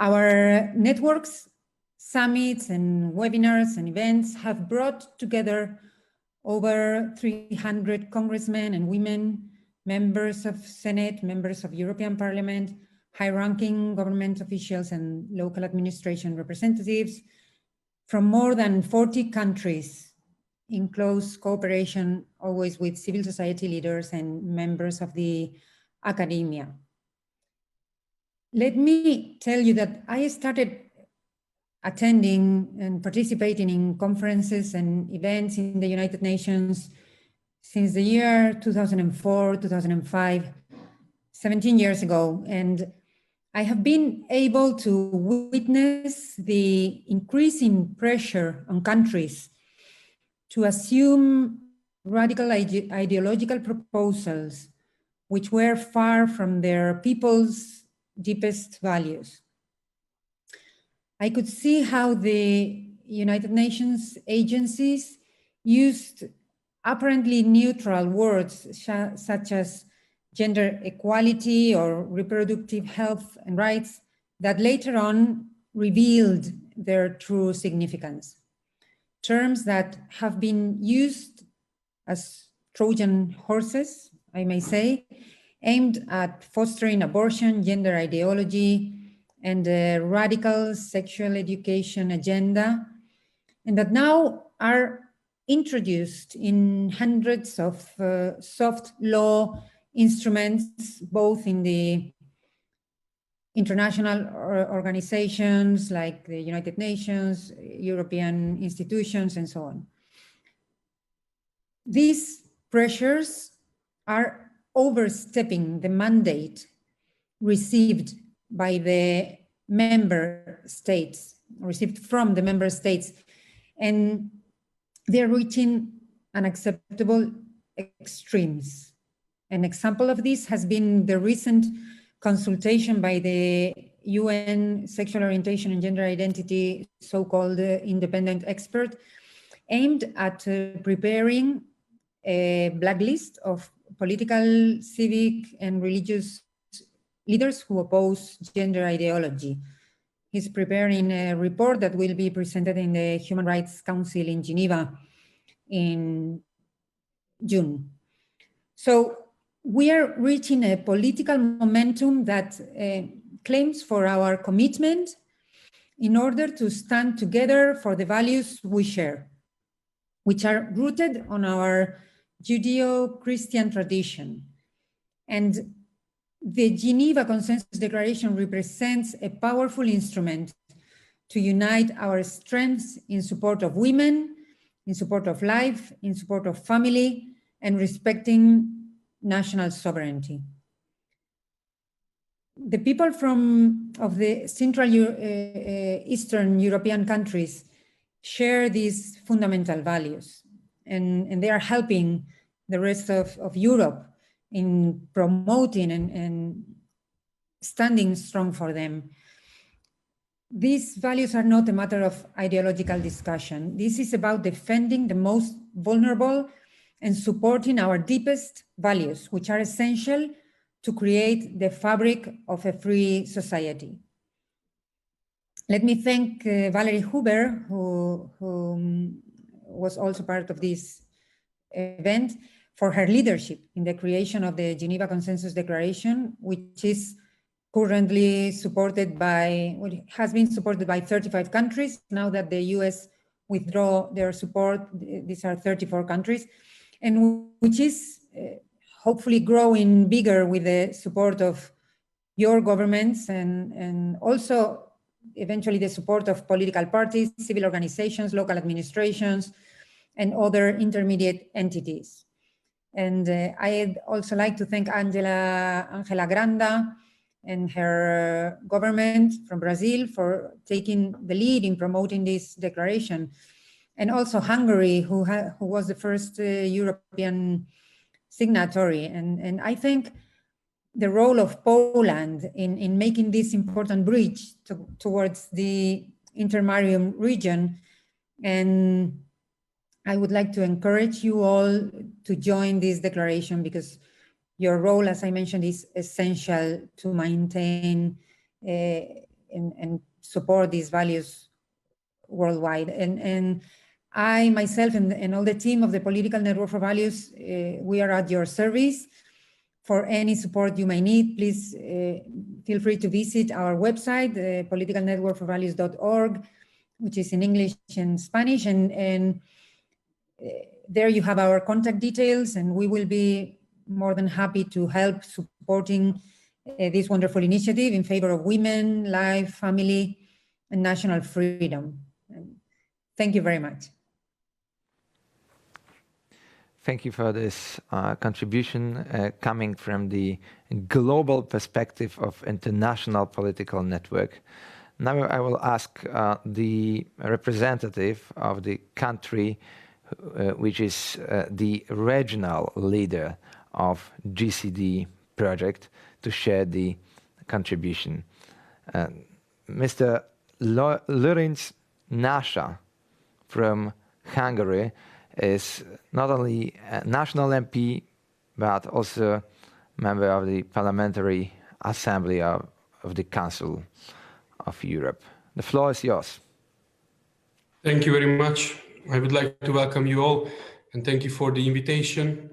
Our networks, summits, and webinars and events have brought together over 300 congressmen and women, members of Senate, members of European Parliament, high-ranking government officials and local administration representatives from more than 40 countries, in close cooperation always with civil society leaders and members of the academia. Let me tell you that I started attending and participating in conferences and events in the United Nations since the year 2004, 2005, 17 years ago. And I have been able to witness the increasing pressure on countries to assume radical ideological proposals which were far from their people's deepest values. I could see how the United Nations agencies used apparently neutral words such as gender equality or reproductive health and rights that later on revealed their true significance. Terms that have been used as Trojan horses, I may say, aimed at fostering abortion, gender ideology, and a radical sexual education agenda, and that now are introduced in hundreds of soft law instruments, both in the international organizations like the United Nations, European institutions, and so on. These pressures are overstepping the mandate received by the member states, received from the member states, and they're reaching unacceptable extremes. An example of this has been the recent consultation by the UN Sexual Orientation and Gender Identity so-called independent expert, aimed at preparing a blacklist of political, civic, and religious leaders who oppose gender ideology. He's preparing a report that will be presented in the Human Rights Council in Geneva in June. So we are reaching a political momentum that claims for our commitment in order to stand together for the values we share, which are rooted on our Judeo-Christian tradition. And The Geneva Consensus Declaration represents a powerful instrument to unite our strengths in support of women, in support of life, in support of family, and respecting national sovereignty. The people of the Central Eastern European countries share these fundamental values, and they are helping the rest of Europe in promoting and standing strong for them. These values are not a matter of ideological discussion. This is about defending the most vulnerable and supporting our deepest values, which are essential to create the fabric of a free society. Let me thank Valerie Huber, who was also part of this event, for her leadership in the creation of the Geneva Consensus Declaration, which is currently has been supported by 35 countries. Now that the US withdraw their support, these are 34 countries, and which is hopefully growing bigger with the support of your governments and also eventually the support of political parties, civil organizations, local administrations, and other intermediate entities. And I'd also like to thank Angela Granda and her government from Brazil for taking the lead in promoting this declaration. And also Hungary, who was the first European signatory. And I think the role of Poland in making this important bridge towards the Intermarium region. And I would like to encourage you all to join this declaration because your role, as I mentioned, is essential to maintain and support these values worldwide. And I myself and all the team of the Political Network for Values, we are at your service. For any support you may need, please feel free to visit our website, politicalnetworkforvalues.org, which is in English and Spanish. And there you have our contact details, and we will be more than happy to help supporting this wonderful initiative in favor of women, life, family, and national freedom. And thank you very much. Thank you for this contribution coming from the global perspective of international political network. Now I will ask the representative of the country which is the regional leader of GCD project to share the contribution. Mr. Lőrinc Nasa from Hungary is not only a national MP, but also a member of the Parliamentary Assembly of the Council of Europe. The floor is yours. Thank you very much. I would like to welcome you all and thank you for the invitation.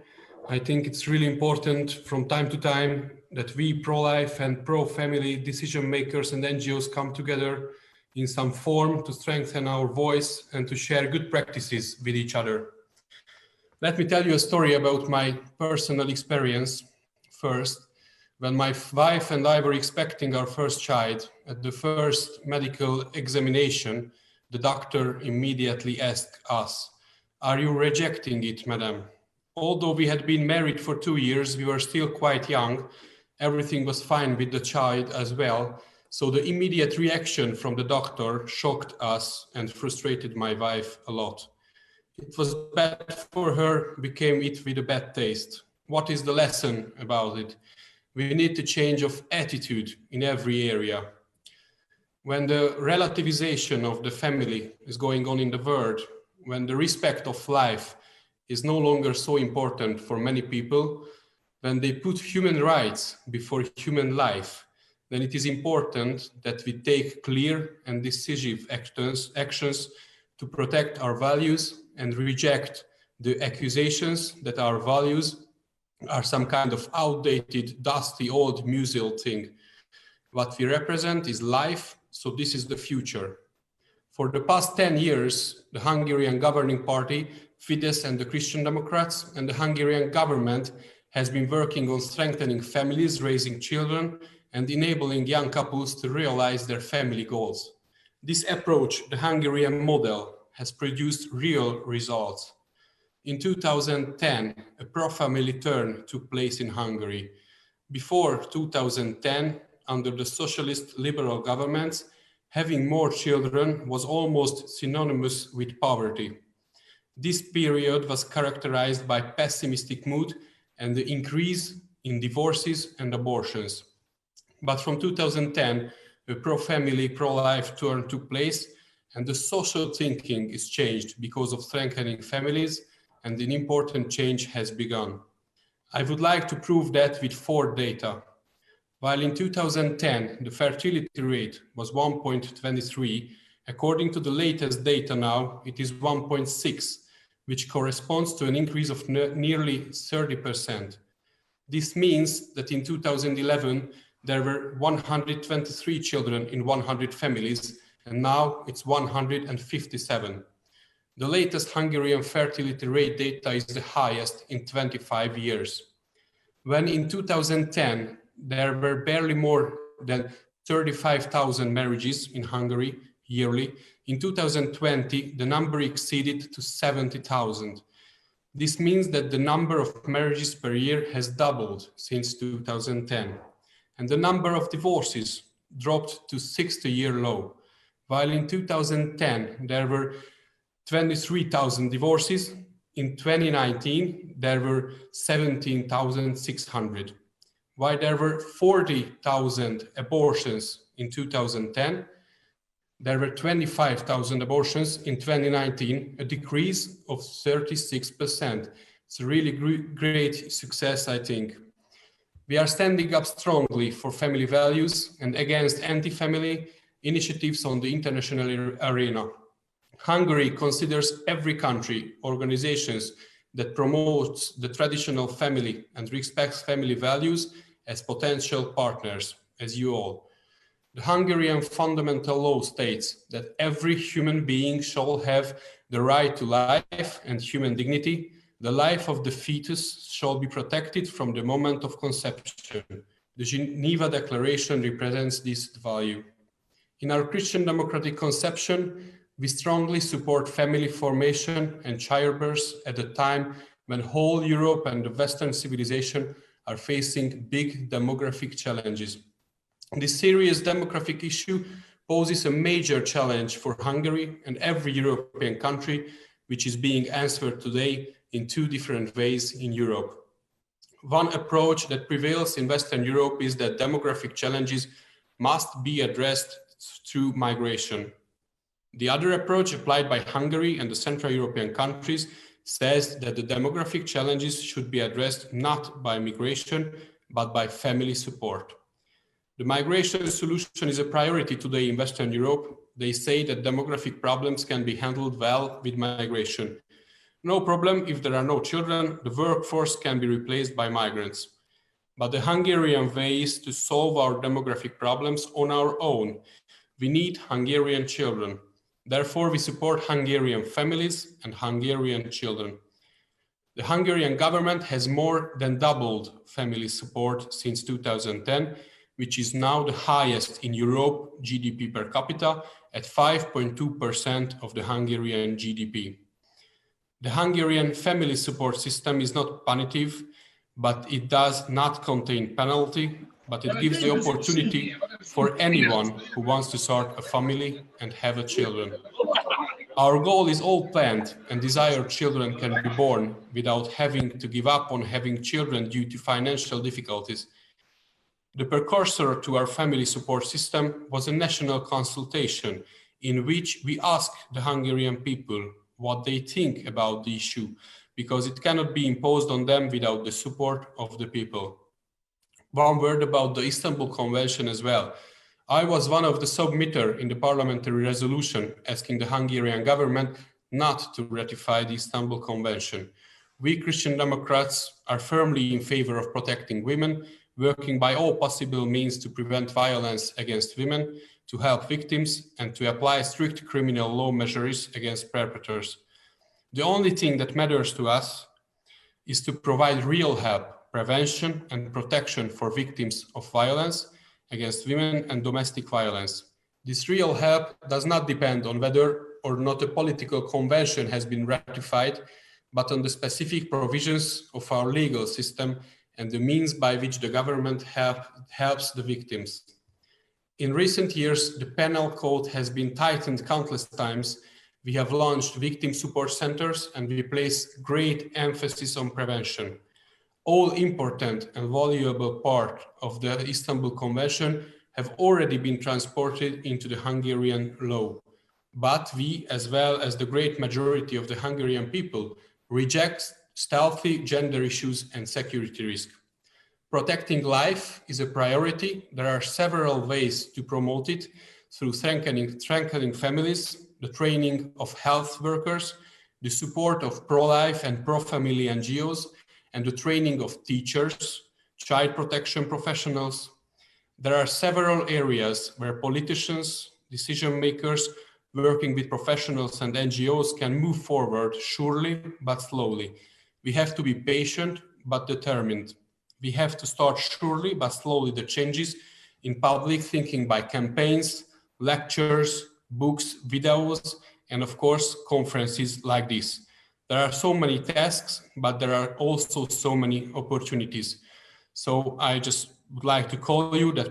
I think it's really important from time to time that we pro-life and pro-family decision makers and NGOs come together in some form to strengthen our voice and to share good practices with each other. Let me tell you a story about my personal experience first. When my wife and I were expecting our first child, at the first medical examination, the doctor immediately asked us, "Are you rejecting it, madam?" Although we had been married for 2 years, we were still quite young. Everything was fine with the child as well. So the immediate reaction from the doctor shocked us and frustrated my wife a lot. It was bad for her, became it with a bad taste. What is the lesson about it? We need a change of attitude in every area. When the relativization of the family is going on in the world, when the respect of life is no longer so important for many people, when they put human rights before human life, then it is important that we take clear and decisive actions to protect our values and reject the accusations that our values are some kind of outdated, dusty, old museal thing. What we represent is life, so this is the future. For the past 10 years, the Hungarian governing party, Fidesz and the Christian Democrats, and the Hungarian government has been working on strengthening families, raising children, and enabling young couples to realize their family goals. This approach, the Hungarian model, has produced real results. In 2010, a pro-family turn took place in Hungary. Before 2010, under the socialist liberal governments, having more children was almost synonymous with poverty. This period was characterized by pessimistic mood and the increase in divorces and abortions. But from 2010, a pro-family, pro-life turn took place, and the social thinking is changed because of strengthening families, and an important change has begun. I would like to prove that with 4 data. While in 2010, the fertility rate was 1.23, according to the latest data now, it is 1.6, which corresponds to an increase of nearly 30%. This means that in 2011, there were 123 children in 100 families, and now it's 157. The latest Hungarian fertility rate data is the highest in 25 years. When in 2010, there were barely more than 35,000 marriages in Hungary yearly, in 2020, the number exceeded to 70,000. This means that the number of marriages per year has doubled since 2010. And the number of divorces dropped to 60-year low. While in 2010, there were 23,000 divorces, in 2019, there were 17,600. While there were 40,000 abortions in 2010, there were 25,000 abortions in 2019, a decrease of 36%. It's a really great success, I think. We are standing up strongly for family values and against anti-family initiatives on the international arena. Hungary considers every country, organizations that promotes the traditional family and respects family values as potential partners, as you all. The Hungarian fundamental law states that every human being shall have the right to life and human dignity. The life of the fetus shall be protected from the moment of conception. The Geneva Declaration represents this value. In our Christian democratic conception, we strongly support family formation and childbirth at a time when whole Europe and the Western civilization are facing big demographic challenges. This serious demographic issue poses a major challenge for Hungary and every European country, which is being answered today in 2 different ways in Europe. One approach that prevails in Western Europe is that demographic challenges must be addressed through migration. The other approach applied by Hungary and the Central European countries says that the demographic challenges should be addressed not by migration, but by family support. The migration solution is a priority today in Western Europe. They say that demographic problems can be handled well with migration. No problem if there are no children, the workforce can be replaced by migrants. But the Hungarian way is to solve our demographic problems on our own. We need Hungarian children. Therefore, we support Hungarian families and Hungarian children. The Hungarian government has more than doubled family support since 2010, which is now the highest in Europe GDP per capita at 5.2% of the Hungarian GDP. The Hungarian family support system is not punitive, but it does not contain penalty, but it gives the opportunity for anyone who wants to start a family and have children. Our goal is all planned and desired children can be born without having to give up on having children due to financial difficulties. The precursor to our family support system was a national consultation in which we asked the Hungarian people what they think about the issue, because it cannot be imposed on them without the support of the people. One word about the Istanbul Convention as well. I was one of the submitters in the parliamentary resolution asking the Hungarian government not to ratify the Istanbul Convention. We Christian Democrats are firmly in favor of protecting women, working by all possible means to prevent violence against women, to help victims, and to apply strict criminal law measures against perpetrators. The only thing that matters to us is to provide real help, prevention and protection for victims of violence against women and domestic violence. This real help does not depend on whether or not a political convention has been ratified, but on the specific provisions of our legal system and the means by which the government helps the victims. In recent years, the penal code has been tightened countless times. We have launched victim support centers and we place great emphasis on prevention. All important and valuable part of the Istanbul Convention have already been transported into the Hungarian law. But we, as well as the great majority of the Hungarian people, reject stealthy gender issues and security risk. Protecting life is a priority. There are several ways to promote it through strengthening families, the training of health workers, the support of pro-life and pro-family NGOs, and the training of teachers, child protection professionals. There are several areas where politicians, decision makers, working with professionals and NGOs can move forward surely but slowly. We have to be patient but determined. We have to start surely but slowly the changes in public thinking by campaigns, lectures, books, videos, and of course, conferences like this. There are so many tasks, but there are also so many opportunities. So I just would like to call you that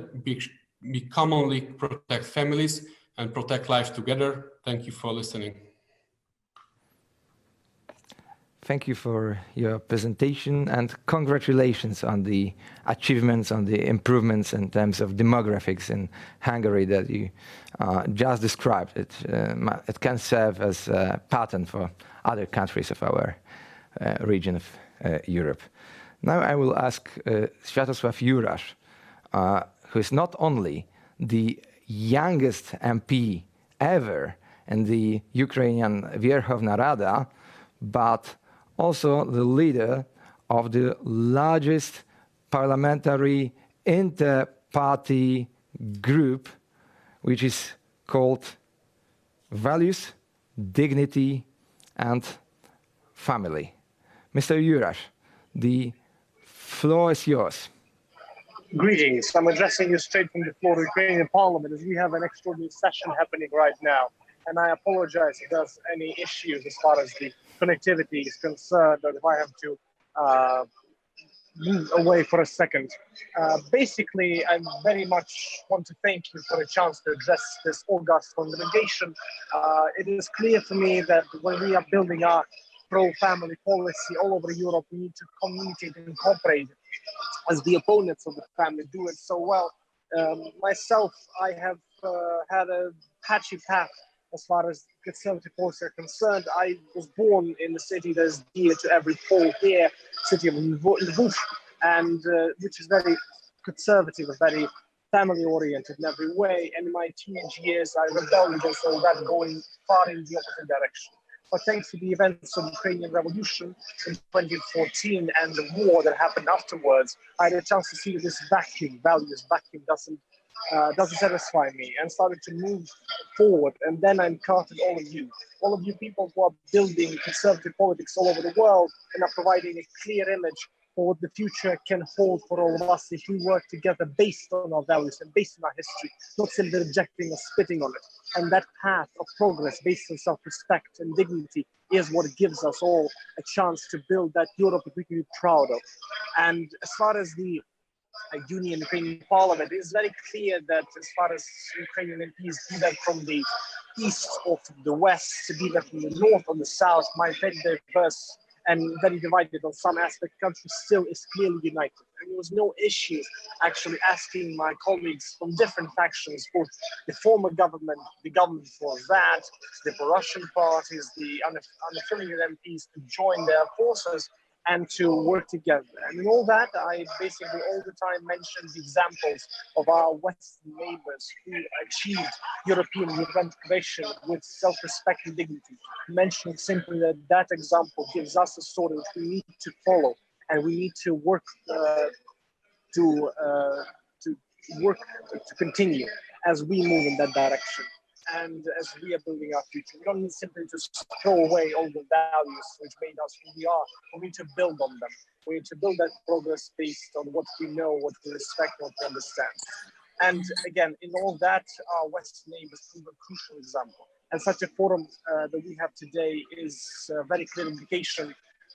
we commonly protect families and protect life together. Thank you for listening. Thank you for your presentation and congratulations on the achievements, on the improvements in terms of demographics in Hungary that you just described. It can serve as a pattern for other countries of our region of Europe. Now I will ask Światosław Jurasz, who is not only the youngest MP ever in the Ukrainian Verkhovna Rada, but also the leader of the largest parliamentary inter-party group, which is called Values, Dignity and Family. Mr. Jurasz, the floor is yours. Greetings. I'm addressing you straight from the floor of the Ukrainian Parliament as we have an extraordinary session happening right now. And I apologize if there's any issues as far as the connectivity is concerned, or if I have to move away for a second. Basically, I very much want to thank you for a chance to address this august congregation. It is clear for me that when we are building our pro-family policy all over Europe, we need to communicate and cooperate as the opponents of the family do it so well. Myself, I have had a patchy path as far as conservative policy are concerned. I was born in the city that is dear to every Pole here, city of Lviv, and which is very conservative, very family-oriented in every way. And in my teenage years, I rebelled against all that, going far in the opposite direction. But thanks to the events of the Ukrainian Revolution in 2014 and the war that happened afterwards, I had a chance to see that this vacuum, values vacuum, doesn't satisfy me, and started to move forward. And then I encountered all of you people who are building conservative politics all over the world and are providing a clear image for what the future can hold for all of us if we work together based on our values and based on our history, not simply rejecting or spitting on it. And that path of progress based on self-respect and dignity is what gives us all a chance to build that Europe that we can be proud of. And as far as the Union Ukrainian Parliament, it is very clear that as far as Ukrainian MPs, be that from the east or from the west, be that from the north or the south, my very diverse and very divided on some aspect country still is clearly united. And there was no issue actually asking my colleagues from different factions, both the former government, the government before that, the pro-Russian parties, the unaffiliated MPs to join their forces and to work together. And in all that, I basically all the time mentioned the examples of our Western neighbors who achieved European integration with self-respect and dignity, mentioning simply that that example gives us a story which we need to follow, and we need to work to continue as we move in that direction. And as we are building our future, we don't need simply to throw away all the values which made us who we are. We need to build on them. We need to build that progress based on what we know, what we respect, what we understand. And again, in all that, Western aid is a crucial example. And such a forum that we have today is a very clear indication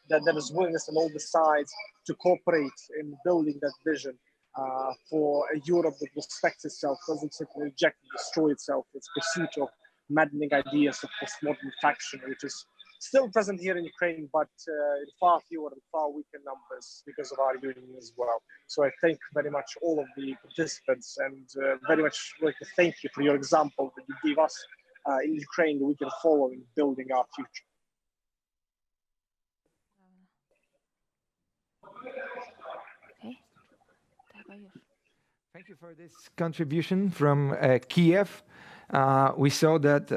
that there is willingness on all the sides to cooperate in building that vision for a Europe that respects itself, doesn't simply reject and destroy itself. Its pursuit of maddening ideas of postmodern faction, which is still present here in Ukraine, but in far fewer and far weaker numbers because of our union as well. So I thank very much all of the participants and very much like to thank you for your example that you gave us in Ukraine that we can follow in building our future. Thank you for this contribution from Kiev. We saw that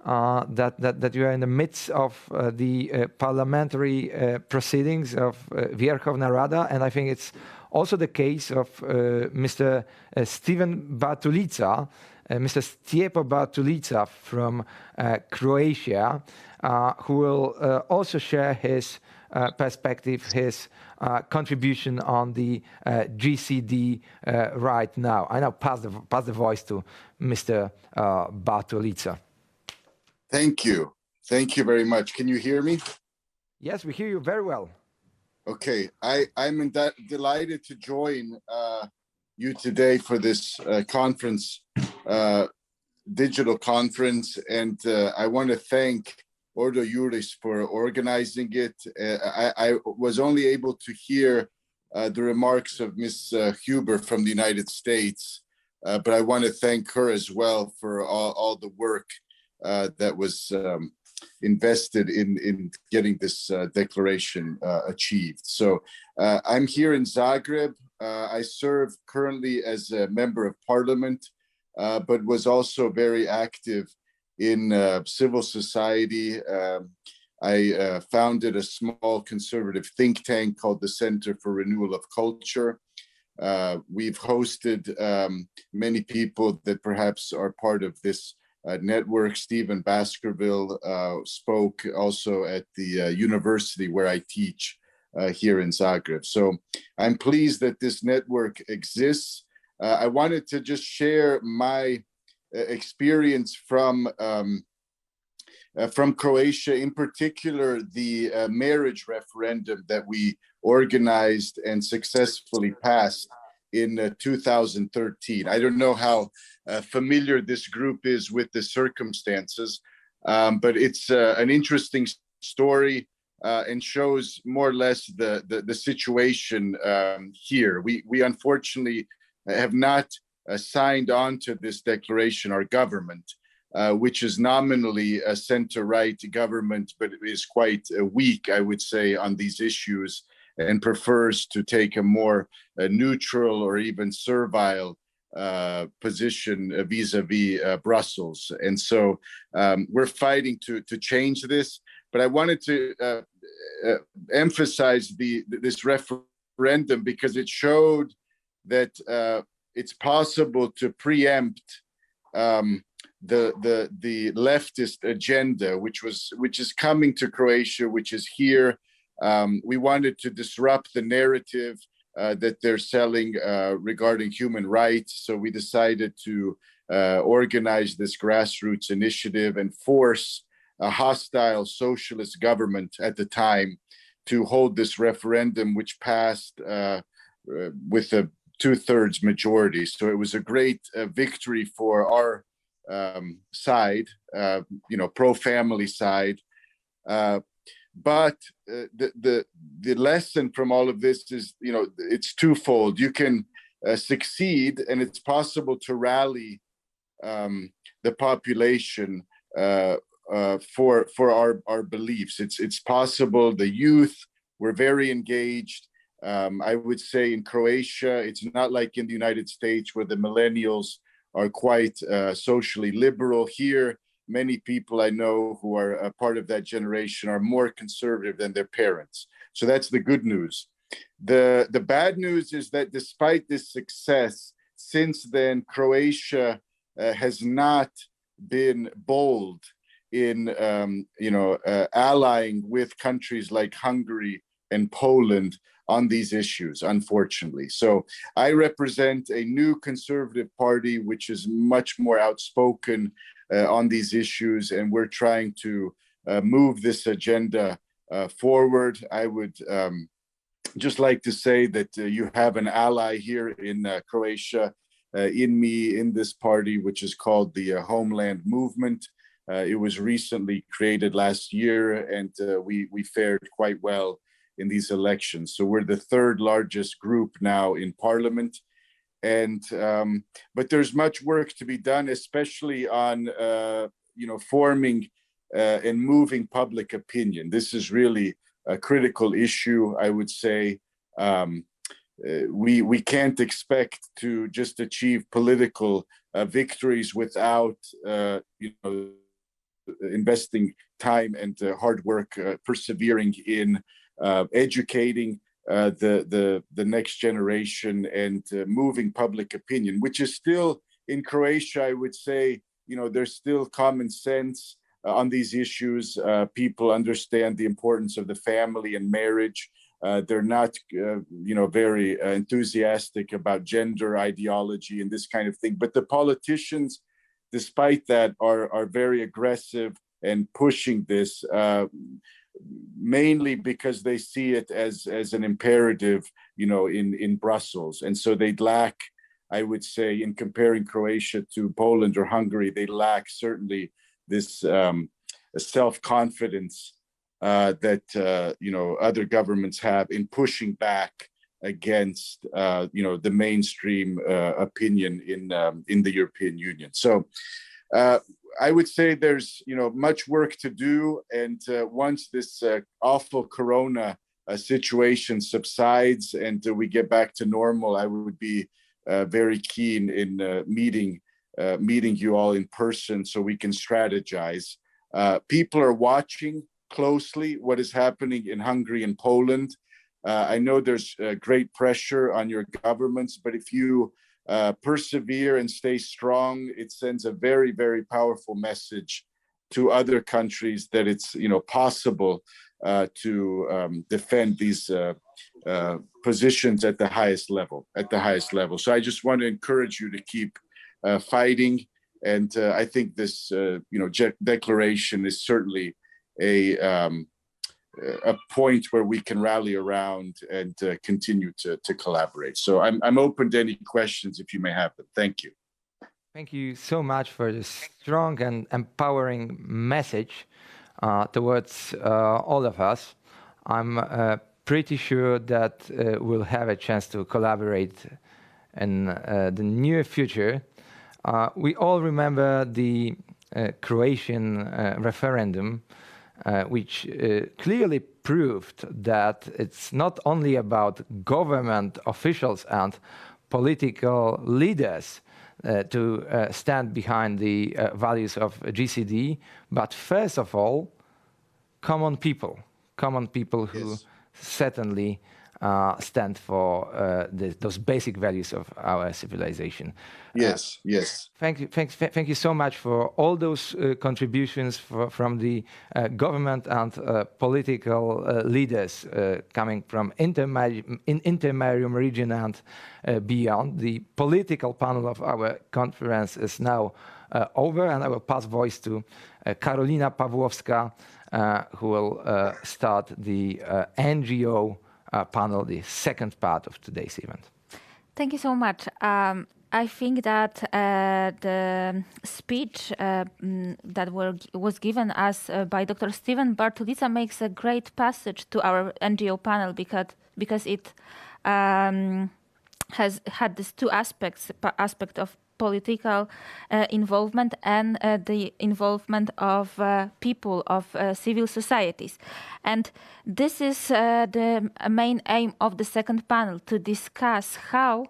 that you are in the midst of the parliamentary proceedings of Verkhovna Rada, and I think it's also the case of Mr. Steven Bartulica, Mr. Stjepo Bartulica from Croatia, who will also share his perspective, his contribution on the GCD right now. I now pass the voice to Mr. Bartulica. Thank you. Thank you very much. Can you hear me? Yes, we hear you very well. Okay, I'm delighted to join you today for this conference, digital conference, and I want to thank Ordo Iuris for organizing it. I was only able to hear the remarks of Ms. Huber from the United States, but I want to thank her as well for all the work that was invested in getting this declaration achieved. So I'm here in Zagreb. I serve currently as a member of parliament, but was also very active in civil society. I founded a small conservative think tank called the Center for Renewal of Culture. We've hosted many people that perhaps are part of this network. Stephen Baskerville spoke also at the university where I teach here in Zagreb. So I'm pleased that this network exists. I wanted to just share my experience from Croatia, in particular the marriage referendum that we organized and successfully passed in 2013. I don't know how familiar this group is with the circumstances, but it's an interesting story and shows more or less the situation here. We unfortunately have not signed on to this declaration, our government, which is nominally a center-right government, but is quite weak, I would say, on these issues, and prefers to take a more neutral or even servile position vis-a-vis Brussels. And so we're fighting to change this. But I wanted to emphasize this referendum because it showed that it's possible to preempt the leftist agenda, which is coming to Croatia, which is here. We wanted to disrupt the narrative that they're selling regarding human rights. So we decided to organize this grassroots initiative and force a hostile socialist government at the time to hold this referendum, which passed with a 2/3 majority. So it was a great victory for our side, pro-family side. But the lesson from all of this is, it's twofold. You can succeed, and it's possible to rally the population for our beliefs. It's possible. The youth were very engaged. I would say in Croatia, it's not like in the United States where the millennials are quite socially liberal. Here, many people I know who are a part of that generation are more conservative than their parents. So that's the good news. The bad news is that despite this success, since then, Croatia has not been bold in allying with countries like Hungary and Poland on these issues, unfortunately. So I represent a new conservative party, which is much more outspoken on these issues, and we're trying to move this agenda forward. I would just like to say that you have an ally here in Croatia, in me, in this party, which is called the Homeland Movement. It was recently created last year, and we fared quite well in these elections. So we're the third largest group now in Parliament. And but there's much work to be done, especially on forming and moving public opinion. This is really a critical issue, I would say. We can't expect to just achieve political victories without investing time and hard work, persevering in educating the next generation and moving public opinion, which is still in Croatia, I would say, there's still common sense on these issues. People understand the importance of the family and marriage. They're not, very enthusiastic about gender ideology and this kind of thing. But the politicians, despite that, are very aggressive and pushing this, mainly because they see it as an imperative, in Brussels. And so they lack, I would say, in comparing Croatia to Poland or Hungary, they lack certainly this self-confidence that other governments have in pushing back against the mainstream opinion in the European Union. So I would say there's much work to do, and once this awful Corona situation subsides and we get back to normal, I would be very keen in meeting you all in person so we can strategize. People are watching closely what is happening in Hungary and Poland. I know there's great pressure on your governments, but if you persevere and stay strong, it sends a very, very powerful message to other countries that it's possible to defend these positions at the highest level. So I just want to encourage you to keep fighting, and I think this declaration is certainly a point where we can rally around and continue to collaborate. So I'm open to any questions if you may have them. Thank you. Thank you so much for this strong and empowering message towards all of us. I'm pretty sure that we'll have a chance to collaborate in the near future. We all remember the Croatian referendum, which clearly proved that it's not only about government officials and political leaders to stand behind the values of GCD, but first of all, common people who yes. certainly stand for those basic values of our civilization. Yes, yes. Thank you so much for all those contributions from the government and political leaders coming from Intermarium Region and beyond. The political panel of our conference is now over, and I will pass voice to Karolina Pawłowska, who will start the NGO panel, the second part of today's event. Thank you so much. I think that the speech that was given us by Dr. Steven Bartulica makes a great passage to our NGO panel because it has had these two aspect of political involvement and the involvement of people, of civil societies. And this is the main aim of the second panel, to discuss how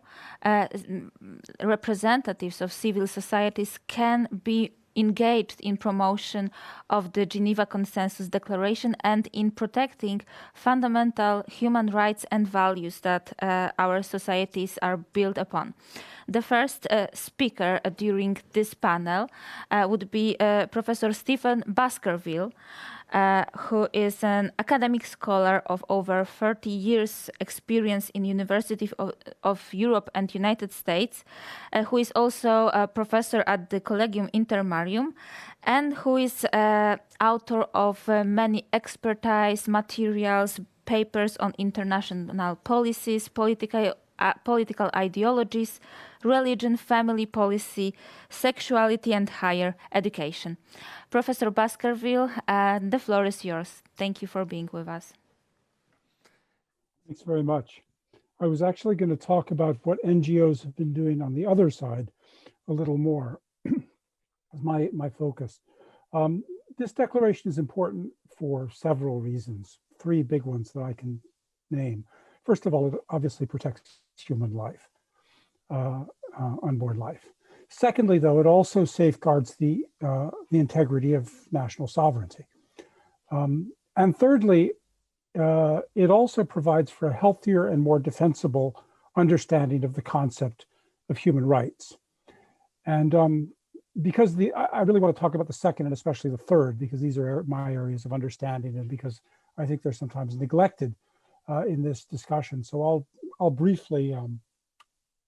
representatives of civil societies can be engaged in promotion of the Geneva Consensus Declaration and in protecting fundamental human rights and values that our societies are built upon. The first speaker during this panel would be Professor Stephen Baskerville. who is an academic scholar of over 30 years experience in University of Europe and United States, who is also a professor at the Collegium Intermarium, and who is author of many expertise materials, papers on international policies, political ideologies, religion, family policy, sexuality, and higher education. Professor Baskerville, the floor is yours. Thank you for being with us. Thanks very much. I was actually going to talk about what NGOs have been doing on the other side a little more, as my focus. This declaration is important for several reasons, three big ones that I can name. First of all, it obviously protects human life, unborn life. Secondly, though, it also safeguards the integrity of national sovereignty. And thirdly, it also provides for a healthier and more defensible understanding of the concept of human rights. And because I really want to talk about the second and especially the third, because these are my areas of understanding and because I think they're sometimes neglected in this discussion. So I'll briefly,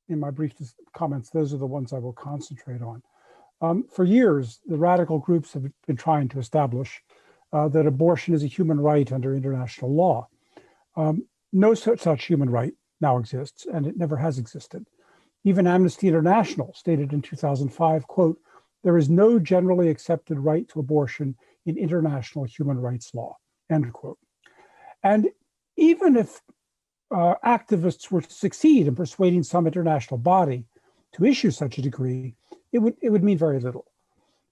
in my brief comments, those are the ones I will concentrate on. For years, the radical groups have been trying to establish that abortion is a human right under international law. No such human right now exists, and it never has existed. Even Amnesty International stated in 2005, quote, "There is no generally accepted right to abortion in international human rights law," end quote. And even if activists were to succeed in persuading some international body to issue such a decree, it would mean very little.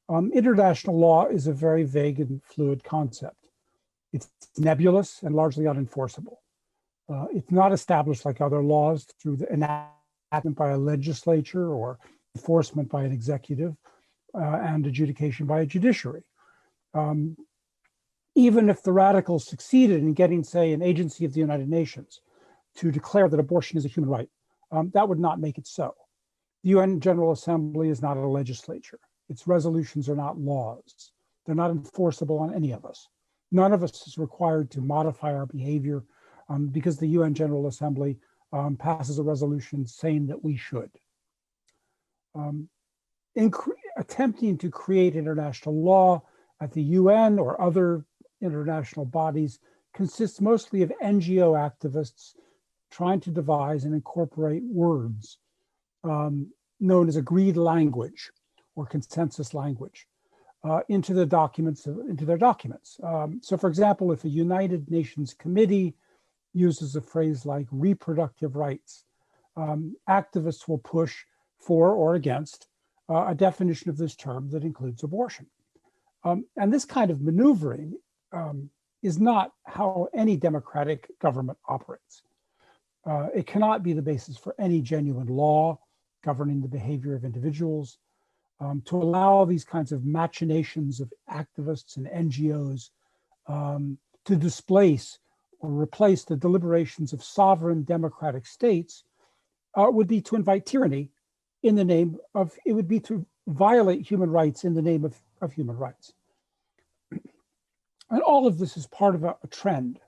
International law is a very vague and fluid concept. It's nebulous and largely unenforceable. It's not established like other laws through the enactment by a legislature or enforcement by an executive and adjudication by a judiciary. Even if the radicals succeeded in getting, say, an agency of the United Nations to declare that abortion is a human right, that would not make it so. The UN General Assembly is not a legislature. Its resolutions are not laws. They're not enforceable on any of us. None of us is required to modify our behavior because the UN General Assembly passes a resolution saying that we should. Attempting to create international law at the UN or other international bodies consists mostly of NGO activists trying to devise and incorporate words known as agreed language or consensus language into their documents. So for example, if a United Nations committee uses a phrase like reproductive rights, activists will push for or against a definition of this term that includes abortion. And this kind of maneuvering is not how any democratic government operates. It cannot be the basis for any genuine law governing the behavior of individuals. To allow these kinds of machinations of activists and NGOs to displace or replace the deliberations of sovereign democratic states would be to invite tyranny in the name of, it would be to violate human rights in the name of human rights. And all of this is part of a trend,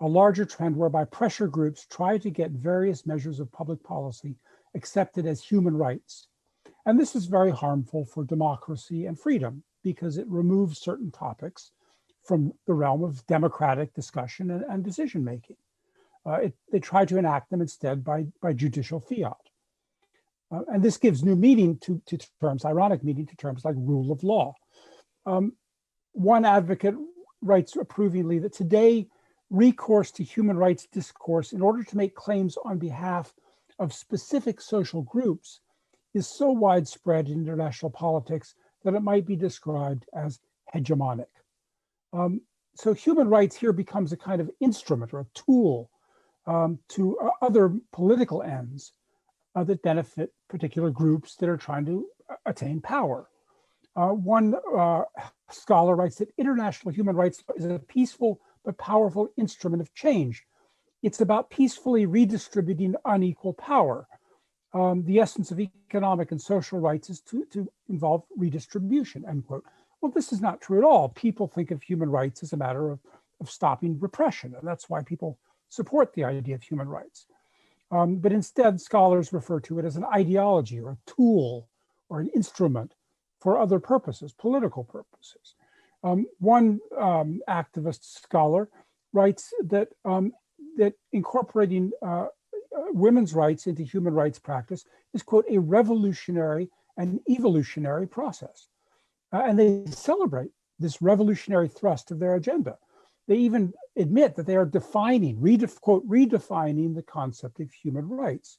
a larger trend whereby pressure groups try to get various measures of public policy accepted as human rights. And this is very harmful for democracy and freedom because it removes certain topics from the realm of democratic discussion and decision making. They try to enact them instead by judicial fiat. And this gives new meaning to terms, ironic meaning to terms like rule of law. One advocate writes approvingly that today recourse to human rights discourse in order to make claims on behalf of specific social groups is so widespread in international politics that it might be described as hegemonic. So human rights here becomes a kind of instrument or a tool to other political ends that benefit particular groups that are trying to attain power. One scholar writes that international human rights is a peaceful but powerful instrument of change. It's about peacefully redistributing unequal power. The essence of economic and social rights is to involve redistribution, end quote. well, this is not true at all. People think of human rights as a matter of stopping repression, and that's why people support the idea of human rights. But instead, scholars refer to it as an ideology or a tool or an instrument for other purposes, political purposes. One activist scholar writes that, that incorporating women's rights into human rights practice is, quote, a revolutionary and evolutionary process. And they celebrate this revolutionary thrust of their agenda. They even admit that they are defining, quote, redefining the concept of human rights.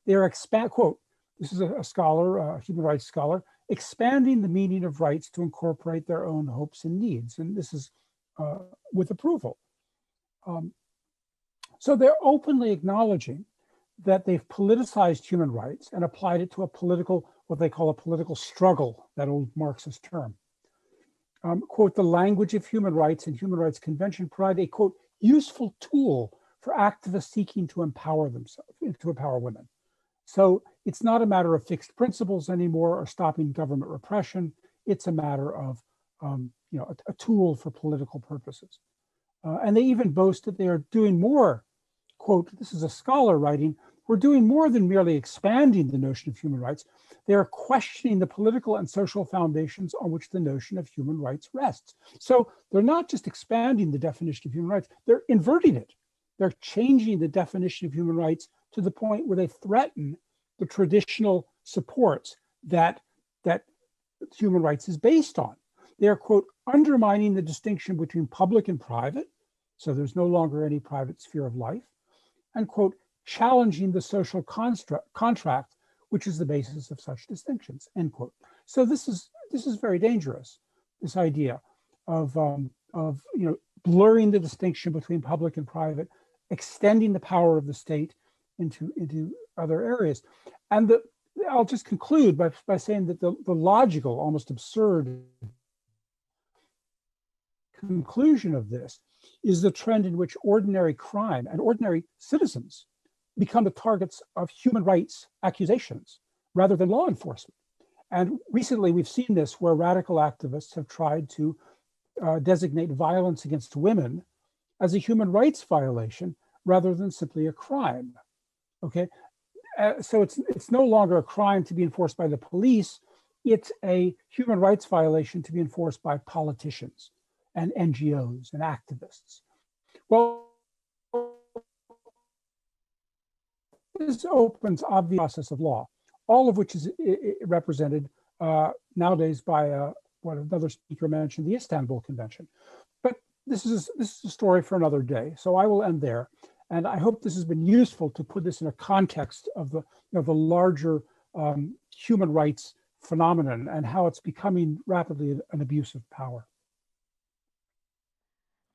They are quote, this is a scholar, a human rights scholar, expanding the meaning of rights to incorporate their own hopes and needs. And this is with approval. So they're openly acknowledging that they've politicized human rights and applied it to a political, what they call a political struggle, that old Marxist term. Quote, the language of human rights and human rights convention provide a, quote, useful tool for activists seeking to empower themselves, to empower women. So it's not a matter of fixed principles anymore or stopping government repression. It's a matter of, you know, a tool for political purposes. And they even boast that they are doing more, quote, this is a scholar writing, we're doing more than merely expanding the notion of human rights. They are questioning the political and social foundations on which the notion of human rights rests. So they're not just expanding the definition of human rights, they're inverting it. They're changing the definition of human rights to the point where they threaten the traditional supports that human rights is based on. They are, quote, undermining the distinction between public and private, so there's no longer any private sphere of life, and, quote, challenging the social contract, which is the basis of such distinctions, end quote. So this is very dangerous, this idea of you know, blurring the distinction between public and private, extending the power of the state into other areas. And I'll just conclude by saying that the logical, almost absurd conclusion of this is the trend in which ordinary crime and ordinary citizens become the targets of human rights accusations rather than law enforcement. And recently we've seen this where radical activists have tried to designate violence against women as a human rights violation rather than simply a crime, okay? So it's no longer a crime to be enforced by the police, it's a human rights violation to be enforced by politicians and NGOs and activists. Well, this opens obvious process of law, all of which is represented nowadays by what another speaker mentioned, the Istanbul Convention. But this is a story for another day, so I will end there. And I hope this has been useful to put this in a context of the, you know, the larger human rights phenomenon and how it's becoming rapidly an abuse of power.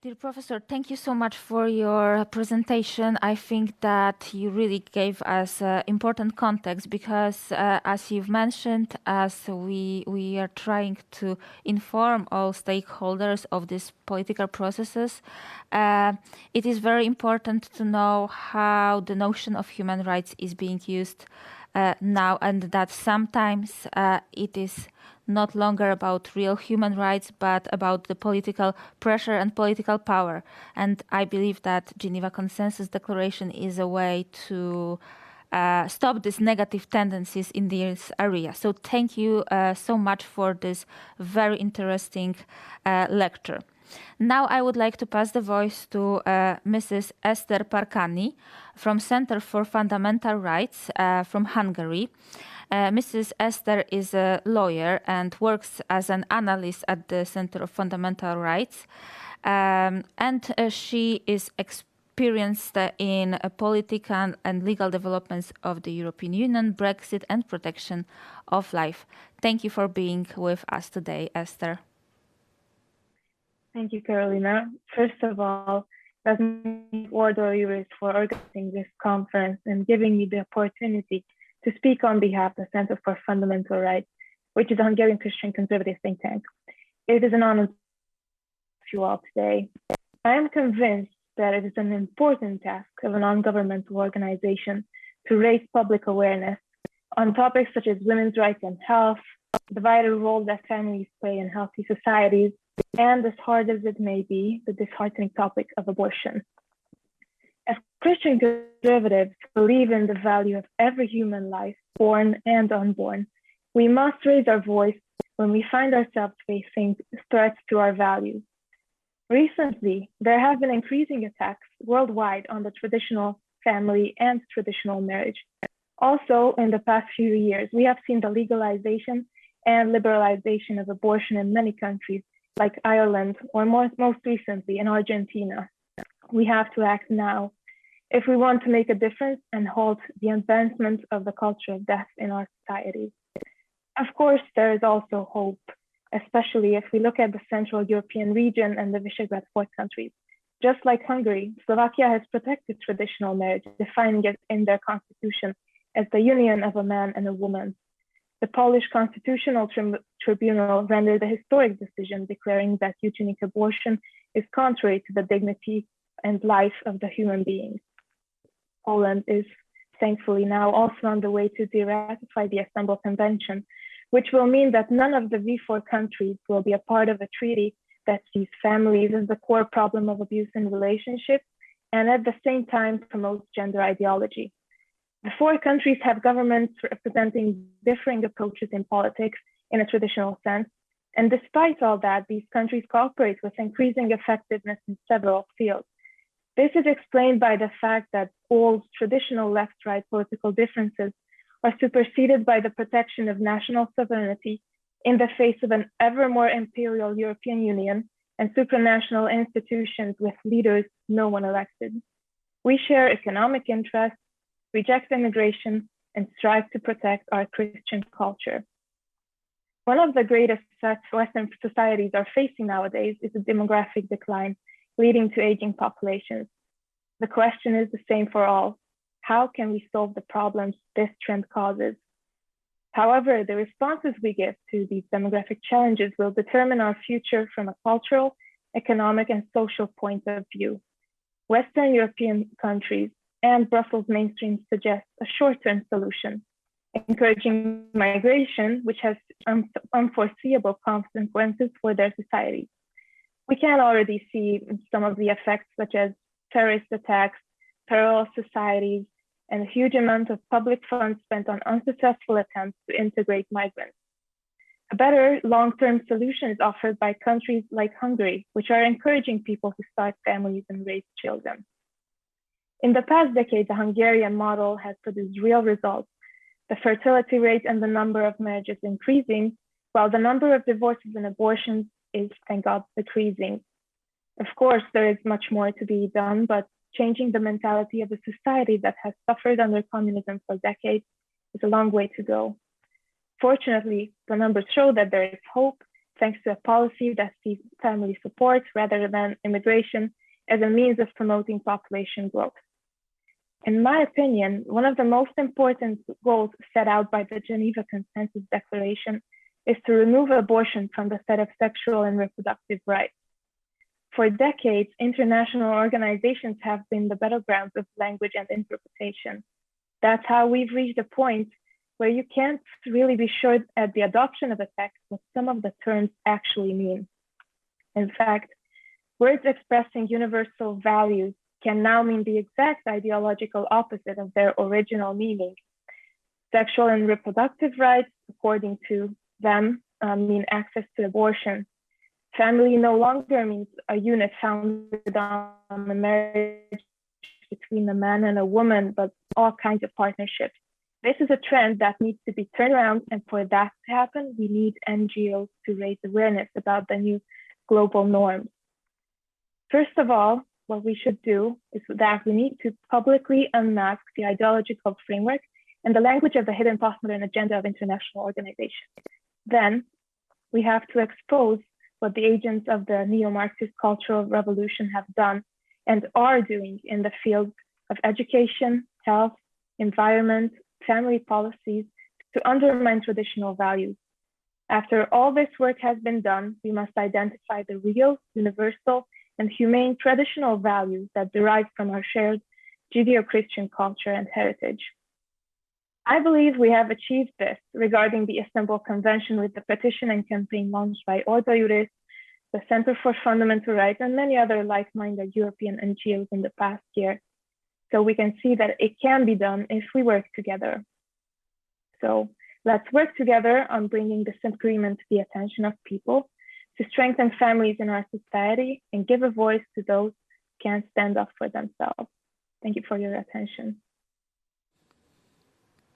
Dear Professor, thank you so much for your presentation. I think that you really gave us important context because, as you've mentioned, as we are trying to inform all stakeholders of these political processes, it is very important to know how the notion of human rights is being used now, and that sometimes it is not longer about real human rights, but about the political pressure and political power. And I believe that Geneva Consensus Declaration is a way to stop these negative tendencies in this area. So thank you so much for this very interesting lecture. Now I would like to pass the voice to Mrs. Esther Parkani from Center for Fundamental Rights from Hungary. Mrs. Esther is a lawyer and works as an analyst at the Center of Fundamental Rights. And she is experienced in political and legal developments of the European Union, Brexit, and protection of life. Thank you for being with us today, Esther. Thank you, Carolina. First of all, let me order you for organizing this conference and giving me the opportunity to speak on behalf of the Center for Fundamental Rights, which is a Hungarian Christian conservative think tank. It is an honor to meet you all today. I am convinced that it is an important task of a non-governmental organization to raise public awareness on topics such as women's rights and health, the vital role that families play in healthy societies, and as hard as it may be, the disheartening topic of abortion. As Christian conservatives believe in the value of every human life, born and unborn, we must raise our voice when we find ourselves facing threats to our values. Recently, there have been increasing attacks worldwide on the traditional family and traditional marriage. Also, in the past few years, we have seen the legalization and liberalization of abortion in many countries, like Ireland, or most recently in Argentina. We have to act now if we want to make a difference and halt the advancement of the culture of death in our societies. Of course, there is also hope, especially if we look at the Central European region and the Visegrad 4 countries. Just like Hungary, Slovakia has protected traditional marriage, defining it in their constitution as the union of a man and a woman. The Polish Constitutional Tribunal rendered a historic decision declaring that eugenic abortion is contrary to the dignity and life of the human being. Poland is thankfully now also on the way to de-ratify the Istanbul Convention, which will mean that none of the V4 countries will be a part of a treaty that sees families as the core problem of abuse in relationships and at the same time promotes gender ideology. The 4 countries have governments representing differing approaches in politics in a traditional sense, and despite all that, these countries cooperate with increasing effectiveness in several fields. This is explained by the fact that old traditional left-right political differences are superseded by the protection of national sovereignty in the face of an ever more imperial European Union and supranational institutions with leaders no one elected. We share economic interests, reject immigration, and strive to protect our Christian culture. One of the greatest threats Western societies are facing nowadays is a demographic decline, leading to aging populations. The question is the same for all. How can we solve the problems this trend causes? However, the responses we give to these demographic challenges will determine our future from a cultural, economic, and social point of view. Western European countries and Brussels mainstream suggest a short-term solution, encouraging migration, which has unforeseeable consequences for their societies. We can already see some of the effects, such as terrorist attacks, parallel societies, and a huge amount of public funds spent on unsuccessful attempts to integrate migrants. A better long-term solution is offered by countries like Hungary, which are encouraging people to start families and raise children. In the past decade, the Hungarian model has produced real results. The fertility rate and the number of marriages increasing, while the number of divorces and abortions is, thank God, decreasing. Of course, there is much more to be done, but changing the mentality of a society that has suffered under communism for decades is a long way to go. Fortunately, the numbers show that there is hope thanks to a policy that sees family support rather than immigration as a means of promoting population growth. In my opinion, one of the most important goals set out by the Geneva Consensus Declaration is to remove abortion from the set of sexual and reproductive rights. For decades, international organizations have been the battlegrounds of language and interpretation. That's how we've reached a point where you can't really be sure at the adoption of a text what some of the terms actually mean. In fact, words expressing universal values can now mean the exact ideological opposite of their original meaning. Sexual and reproductive rights, according to them, mean access to abortion. Family no longer means a unit founded on a marriage between a man and a woman, but all kinds of partnerships. This is a trend that needs to be turned around, and for that to happen, we need NGOs to raise awareness about the new global norms. First of all, what we should do is that we need to publicly unmask the ideological framework and the language of the hidden postmodern agenda of international organizations. Then we have to expose what the agents of the neo-Marxist cultural revolution have done and are doing in the fields of education, health, environment, family policies to undermine traditional values. After all this work has been done, we must identify the real, universal, and humane traditional values that derive from our shared Judeo-Christian culture and heritage. I believe we have achieved this regarding the Istanbul Convention with the petition and campaign launched by Ordo Iuris, the Center for Fundamental Rights, and many other like-minded European NGOs in the past year. So we can see that it can be done if we work together. So let's work together on bringing this agreement to the attention of people, to strengthen families in our society and give a voice to those who can't stand up for themselves. Thank you for your attention.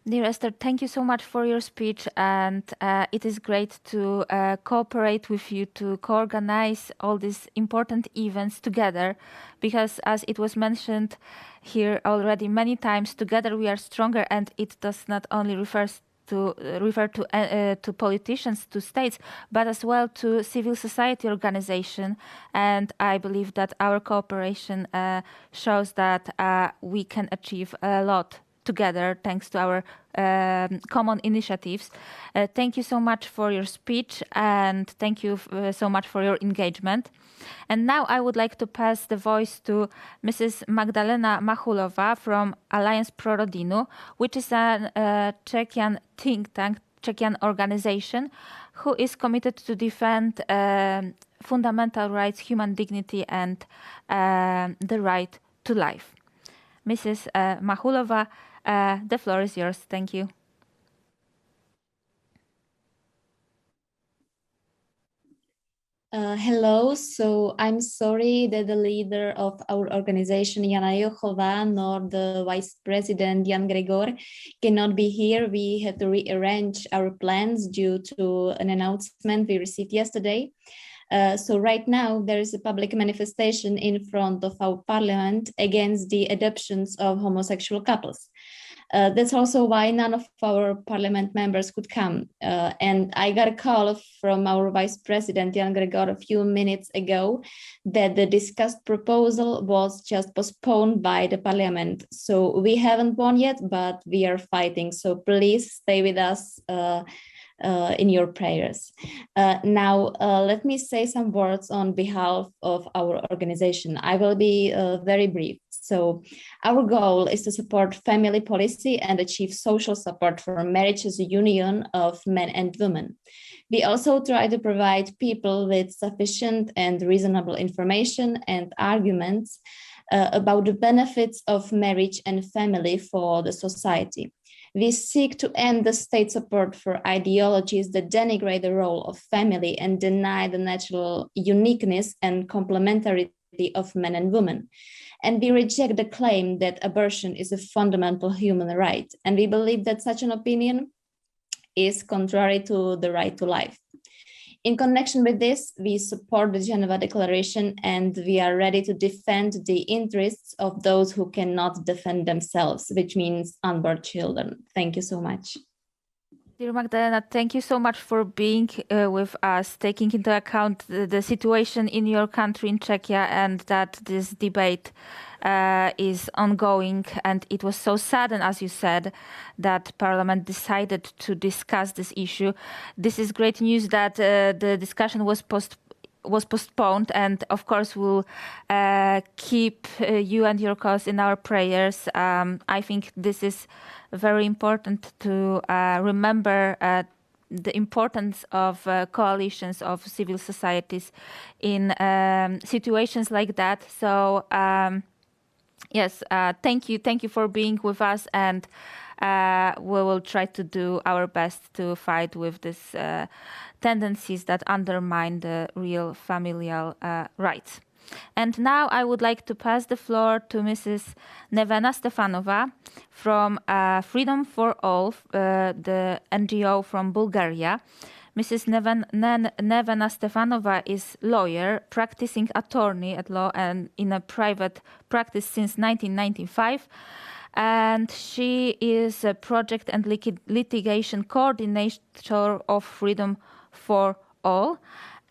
Dear Esther, thank you so much for your speech, and it is great to cooperate with you to co-organize all these important events together, because as it was mentioned here already many times, together we are stronger, and it does not only refer to politicians, to states, but as well to civil society organization. And I believe that our cooperation shows that we can achieve a lot together thanks to our common initiatives. Thank you so much for your speech, and thank you so much for your engagement. And now I would like to pass the voice to Mrs. Magdalena Machulova from Alliance Pro Rodinu, which is a Czechian think tank, Czechian organization, who is committed to defend fundamental rights, human dignity, and the right to life. Mrs. Machulova, the floor is yours. Thank you. Hello. So I'm sorry that the leader of our organization, Jana Jochova, nor the vice president, Jan Gregor, cannot be here. We had to rearrange our plans due to an announcement we received yesterday. So right now there is a public manifestation in front of our parliament against the adoptions of homosexual couples. That's also why none of our parliament members could come. And I got a call from our vice president, Jan Gregor, a few minutes ago that the discussed proposal was just postponed by the parliament. So we haven't won yet, but we are fighting. So please stay with us in your prayers. Now, let me say some words on behalf of our organization. I will be very brief. So our goal is to support family policy and achieve social support for marriage as a union of men and women. We also try to provide people with sufficient and reasonable information and arguments about the benefits of marriage and family for the society. We seek to end the state support for ideologies that denigrate the role of family and deny the natural uniqueness and complementarity of men and women. And we reject the claim that abortion is a fundamental human right. And we believe that such an opinion is contrary to the right to life. In connection with this, we support the Geneva Declaration, and we are ready to defend the interests of those who cannot defend themselves, which means unborn children. Thank you so much. Dear Magdalena, thank you so much for being with us, taking into account the situation in your country, in Czechia, and that this debate is ongoing. And it was so sudden, as you said, that Parliament decided to discuss this issue. This is great news that the discussion was postponed, and of course we'll keep you and your cause in our prayers. I think this is very important to remember the importance of coalitions of civil societies in situations like that. So yes, thank you for being with us, and we will try to do our best to fight with these tendencies that undermine the real familial rights. And now I would like to pass the floor to Mrs. Nevena Stefanova from Freedom for All, the NGO from Bulgaria. Mrs. Nevena Stefanova is lawyer, practicing attorney at law and in a private practice since 1995. And she is a project and litigation coordinator of Freedom for All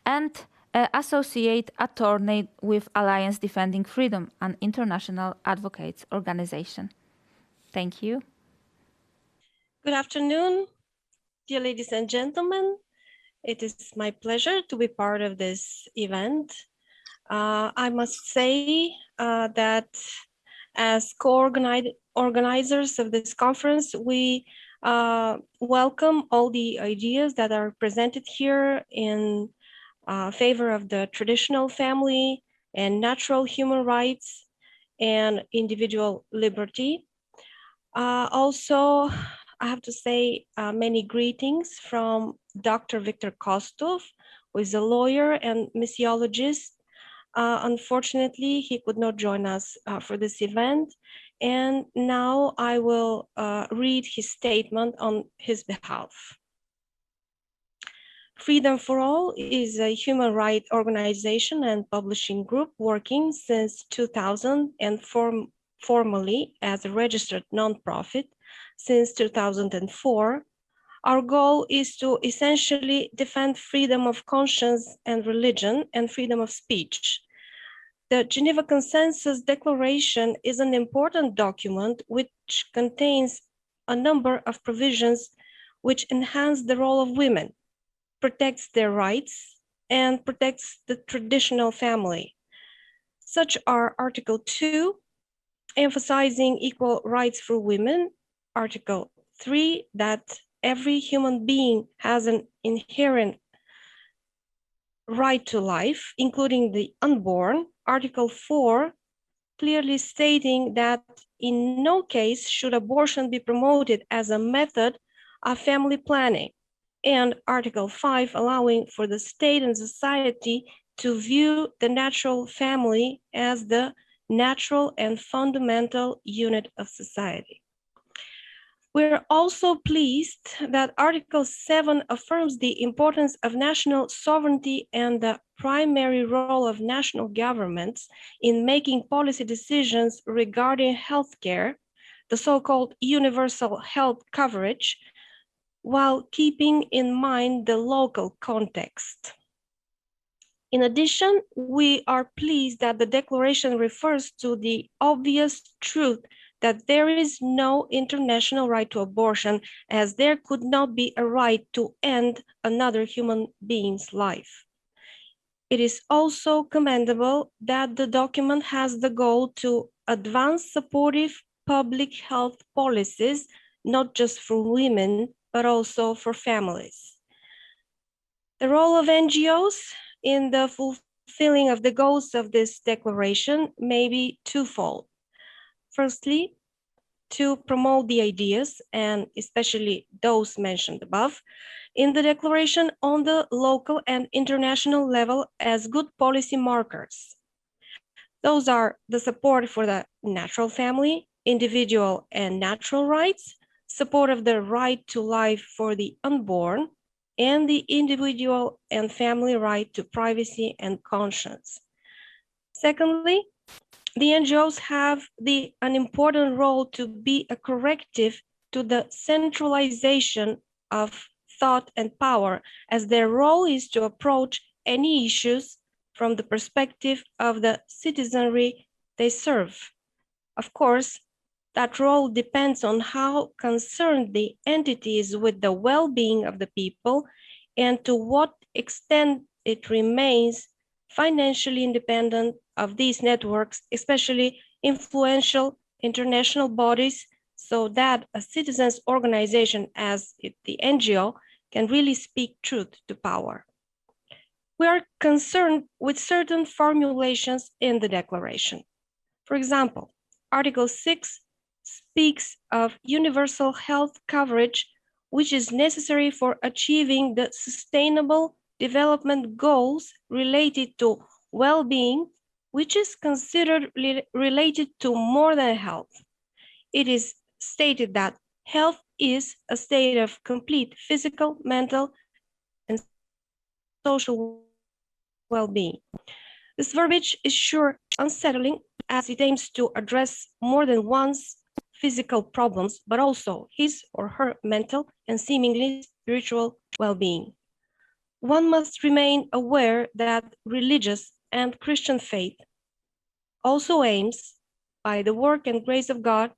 and associate attorney with Alliance Defending Freedom, an international advocates organization. Thank you. Good afternoon, dear ladies and gentlemen. It is my pleasure to be part of this event. I must say that as co-organizers of this conference, we welcome all the ideas that are presented here in favor of the traditional family and natural human rights and individual liberty. Also, I have to say many greetings from Dr. Viktor Kostov, who is a lawyer and missiologist. Unfortunately, he could not join us for this event. And now I will read his statement on his behalf. Freedom for All is a human rights organization and publishing group working since 2000 and formally as a registered nonprofit since 2004. Our goal is to essentially defend freedom of conscience and religion and freedom of speech. The Geneva Consensus Declaration is an important document which contains a number of provisions which enhance the role of women, protects their rights, and protects the traditional family. Such are Article 2, emphasizing equal rights for women, Article 3, that every human being has an inherent right to life, including the unborn, Article 4, clearly stating that in no case should abortion be promoted as a method of family planning, and Article 5, allowing for the state and society to view the natural family as the natural and fundamental unit of society. We're also pleased that Article 7 affirms the importance of national sovereignty and the primary role of national governments in making policy decisions regarding healthcare, the so-called universal health coverage, while keeping in mind the local context. In addition, we are pleased that the declaration refers to the obvious truth that there is no international right to abortion, as there could not be a right to end another human being's life. It is also commendable that the document has the goal to advance supportive public health policies, not just for women, but also for families. The role of NGOs in the fulfilling of the goals of this declaration may be twofold. Firstly, to promote the ideas, and especially those mentioned above, in the declaration on the local and international level as good policy markers. Those are the support for the natural family, individual and natural rights, support of the right to life for the unborn, and the individual and family right to privacy and conscience. Secondly, the NGOs have an important role to be a corrective to the centralization of thought and power, as their role is to approach any issues from the perspective of the citizenry they serve. Of course, that role depends on how concerned the entity is with the well-being of the people and to what extent it remains financially independent of these networks, especially influential international bodies, so that a citizens' organization as the NGO can really speak truth to power. We are concerned with certain formulations in the declaration. For example, Article 6 speaks of universal health coverage, which is necessary for achieving the sustainable development goals related to well-being, which is considered related to more than health. It is stated that health is a state of complete physical, mental, and social well-being. This verbiage is sure unsettling, as it aims to address more than one's physical problems, but also his or her mental and seemingly spiritual well-being. One must remain aware that religious and Christian faith also aims, by the work and grace of God,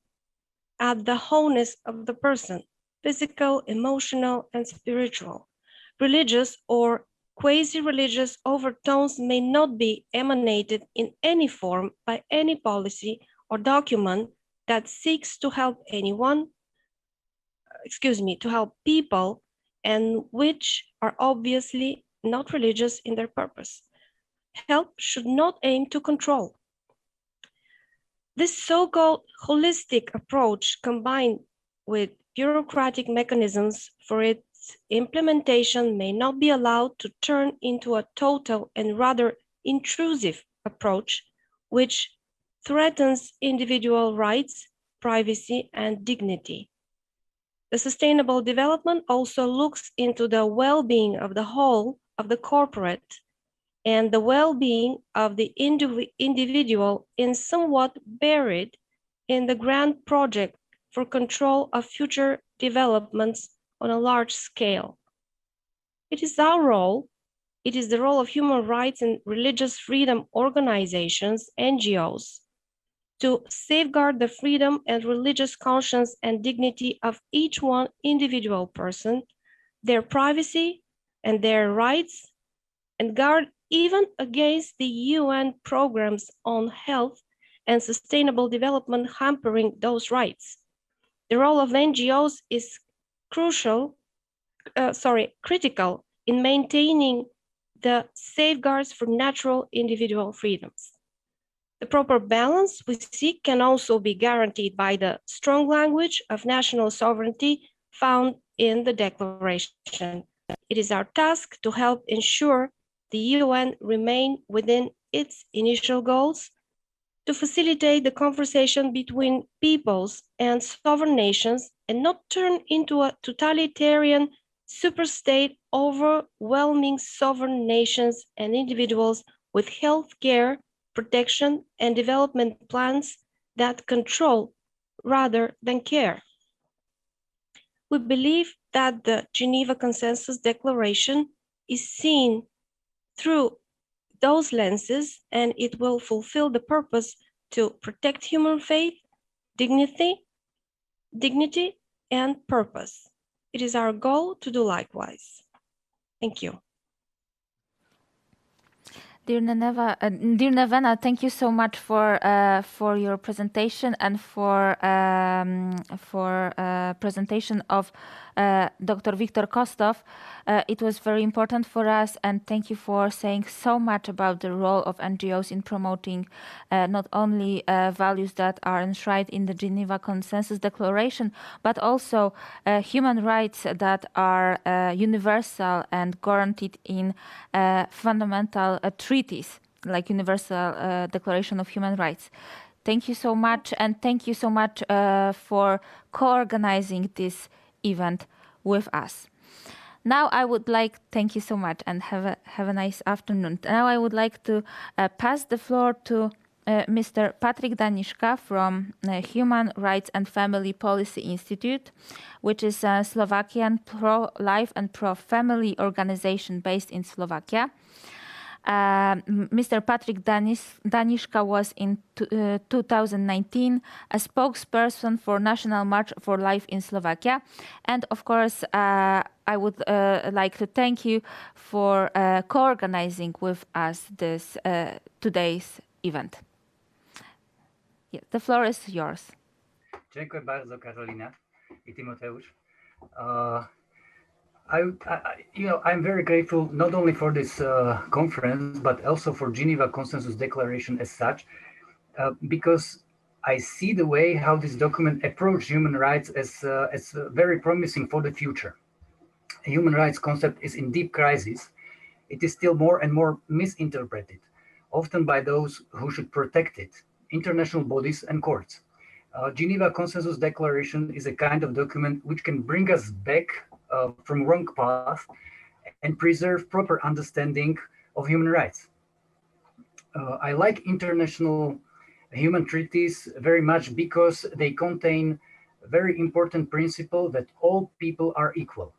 at the wholeness of the person, physical, emotional, and spiritual. Religious or quasi-religious overtones may not be emanated in any form by any policy or document that seeks to help anyone, to help people, and which are obviously not religious in their purpose. Help should not aim to control. This so-called holistic approach, combined with bureaucratic mechanisms for its implementation, may not be allowed to turn into a total and rather intrusive approach, which threatens individual rights, privacy, and dignity. The sustainable development also looks into the well-being of the whole of the corporate and the well-being of the individual in somewhat buried in the grand project for control of future developments on a large scale. It is our role, it is the role of human rights and religious freedom organizations, NGOs, to safeguard the freedom and religious conscience and dignity of each one individual person, their privacy and their rights, and guard even against the UN programs on health and sustainable development hampering those rights. The role of NGOs is critical in maintaining the safeguards for natural individual freedoms. The proper balance we seek can also be guaranteed by the strong language of national sovereignty found in the Declaration. It is our task to help ensure the UN remain within its initial goals, to facilitate the conversation between peoples and sovereign nations and not turn into a totalitarian superstate overwhelming sovereign nations and individuals with health care, protection, and development plans that control rather than care. We believe that the Geneva Consensus Declaration is seen through those lenses, and it will fulfill the purpose to protect human faith, dignity, and purpose. It is our goal to do likewise. Thank you. Dear Nevena, thank you so much for your presentation and for presentation of Dr. Viktor Kostov. It was very important for us, and thank you for saying so much about the role of NGOs in promoting not only values that are enshrined in the Geneva Consensus Declaration, but also human rights that are universal and guaranteed in fundamental treaties, like Universal Declaration of Human Rights. Thank you so much, and thank you so much for co-organizing this event with us. Now I would like, thank you so much, and have a nice afternoon. Now I would like to pass the floor to Mr. Patrik Daniszka from Human Rights and Family Policy Institute, which is a Slovakian pro-life and pro-family organization based in Slovakia. Mr. Patrik Daniszka was in 2019 a spokesperson for National March for Life in Slovakia. And of course, I would like to thank you for co-organizing with us this today's event. Yeah, the floor is yours. Dziękuję bardzo, Karolina I Timoteusz. I'm very grateful not only for this conference, but also for Geneva Consensus Declaration as such, because I see the way how this document approaches human rights as very promising for the future. A human rights concept is in deep crisis. It is still more and more misinterpreted, often by those who should protect it, international bodies and courts. Geneva Consensus Declaration is a kind of document which can bring us back from wrong path and preserve proper understanding of human rights. I like international human treaties very much because they contain a very important principle that all people are equal.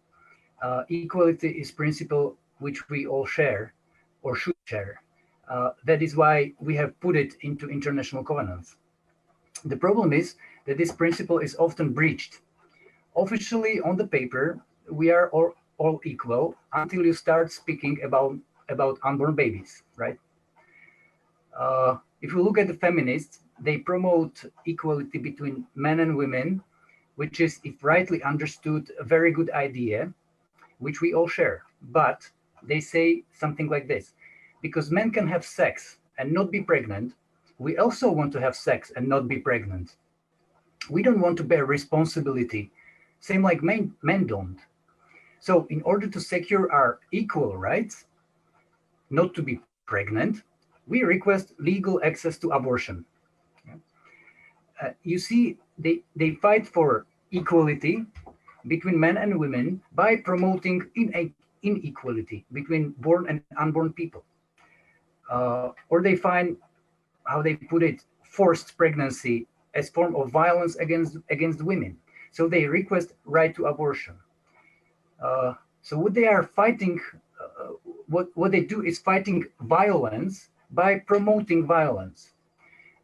Equality is principle which we all share or should share. That is why we have put it into international covenants. The problem is that this principle is often breached. Officially on the paper, we are all equal until you start speaking about unborn babies, right? If you look at the feminists, they promote equality between men and women, which is, if rightly understood, a very good idea, which we all share. But they say something like this: because men can have sex and not be pregnant, we also want to have sex and not be pregnant. We don't want to bear responsibility, same like men don't. So in order to secure our equal rights, not to be pregnant, we request legal access to abortion. You see, they fight for equality between men and women by promoting inequality between born and unborn people. Or they find, how they put it, forced pregnancy as form of violence against women. So they request right to abortion. So what they are fighting, what they do is fighting violence by promoting violence.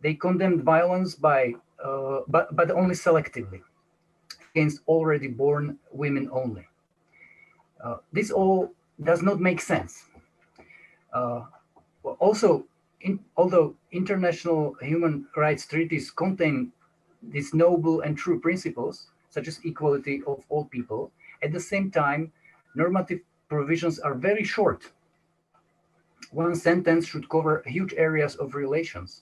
They condemn violence but only selectively, against already born women only. This all does not make sense. Also, although international human rights treaties contain these noble and true principles, such as equality of all people, at the same time, normative provisions are very short. One sentence should cover huge areas of relations,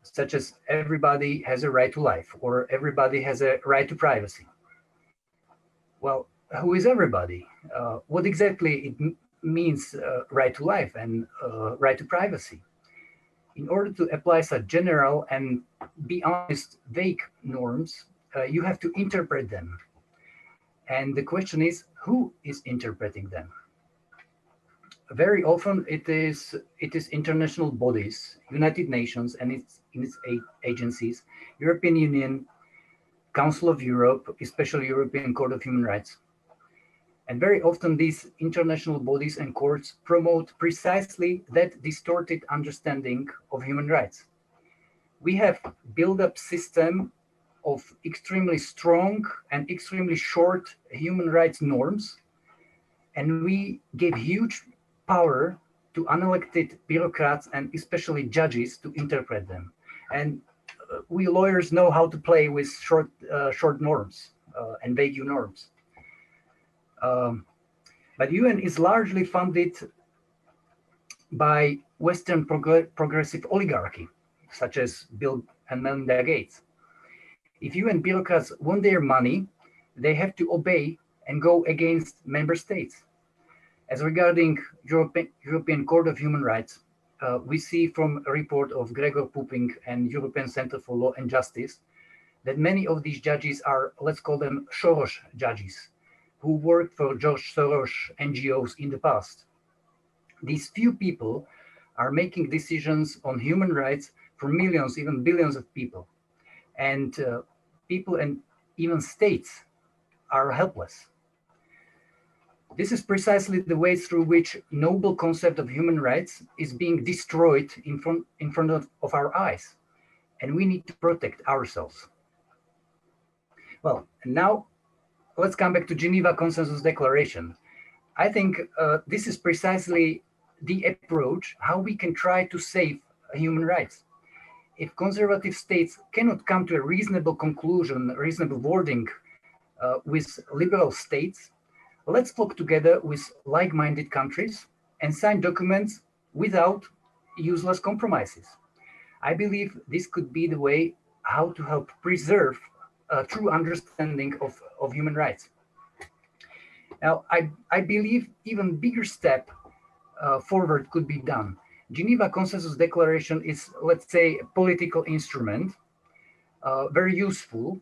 such as everybody has a right to life, or everybody has a right to privacy. Well, who is everybody? What exactly it means right to life and right to privacy? In order to apply such general and, be honest, vague norms, you have to interpret them. And the question is, who is interpreting them? Very often it is international bodies, United Nations and its agencies, European Union, Council of Europe, especially European Court of Human Rights. And very often these international bodies and courts promote precisely that distorted understanding of human rights. We have built up system of extremely strong and extremely short human rights norms, and we give huge power to unelected bureaucrats and especially judges to interpret them. And we lawyers know how to play with short norms and vague norms. But UN is largely funded by Western progressive oligarchy, such as Bill and Melinda Gates. If UN bureaucrats want their money, they have to obey and go against member states. As regarding European Court of Human Rights, we see from a report of Gregor Puping and European Center for Law and Justice that many of these judges are, let's call them Soros judges, who worked for George Soros NGOs in the past. These few people are making decisions on human rights for millions, even billions of people. And people and even states are helpless. This is precisely the way through which noble concept of human rights is being destroyed in front of our eyes. And we need to protect ourselves. Well, and now let's come back to Geneva Consensus Declaration. I think this is precisely the approach how we can try to save human rights. If conservative states cannot come to a reasonable conclusion, reasonable wording with liberal states, let's flock together with like-minded countries and sign documents without useless compromises. I believe this could be the way how to help preserve a true understanding of human rights. Now, I believe even bigger step forward could be done. Geneva Consensus Declaration is, let's say, a political instrument, very useful,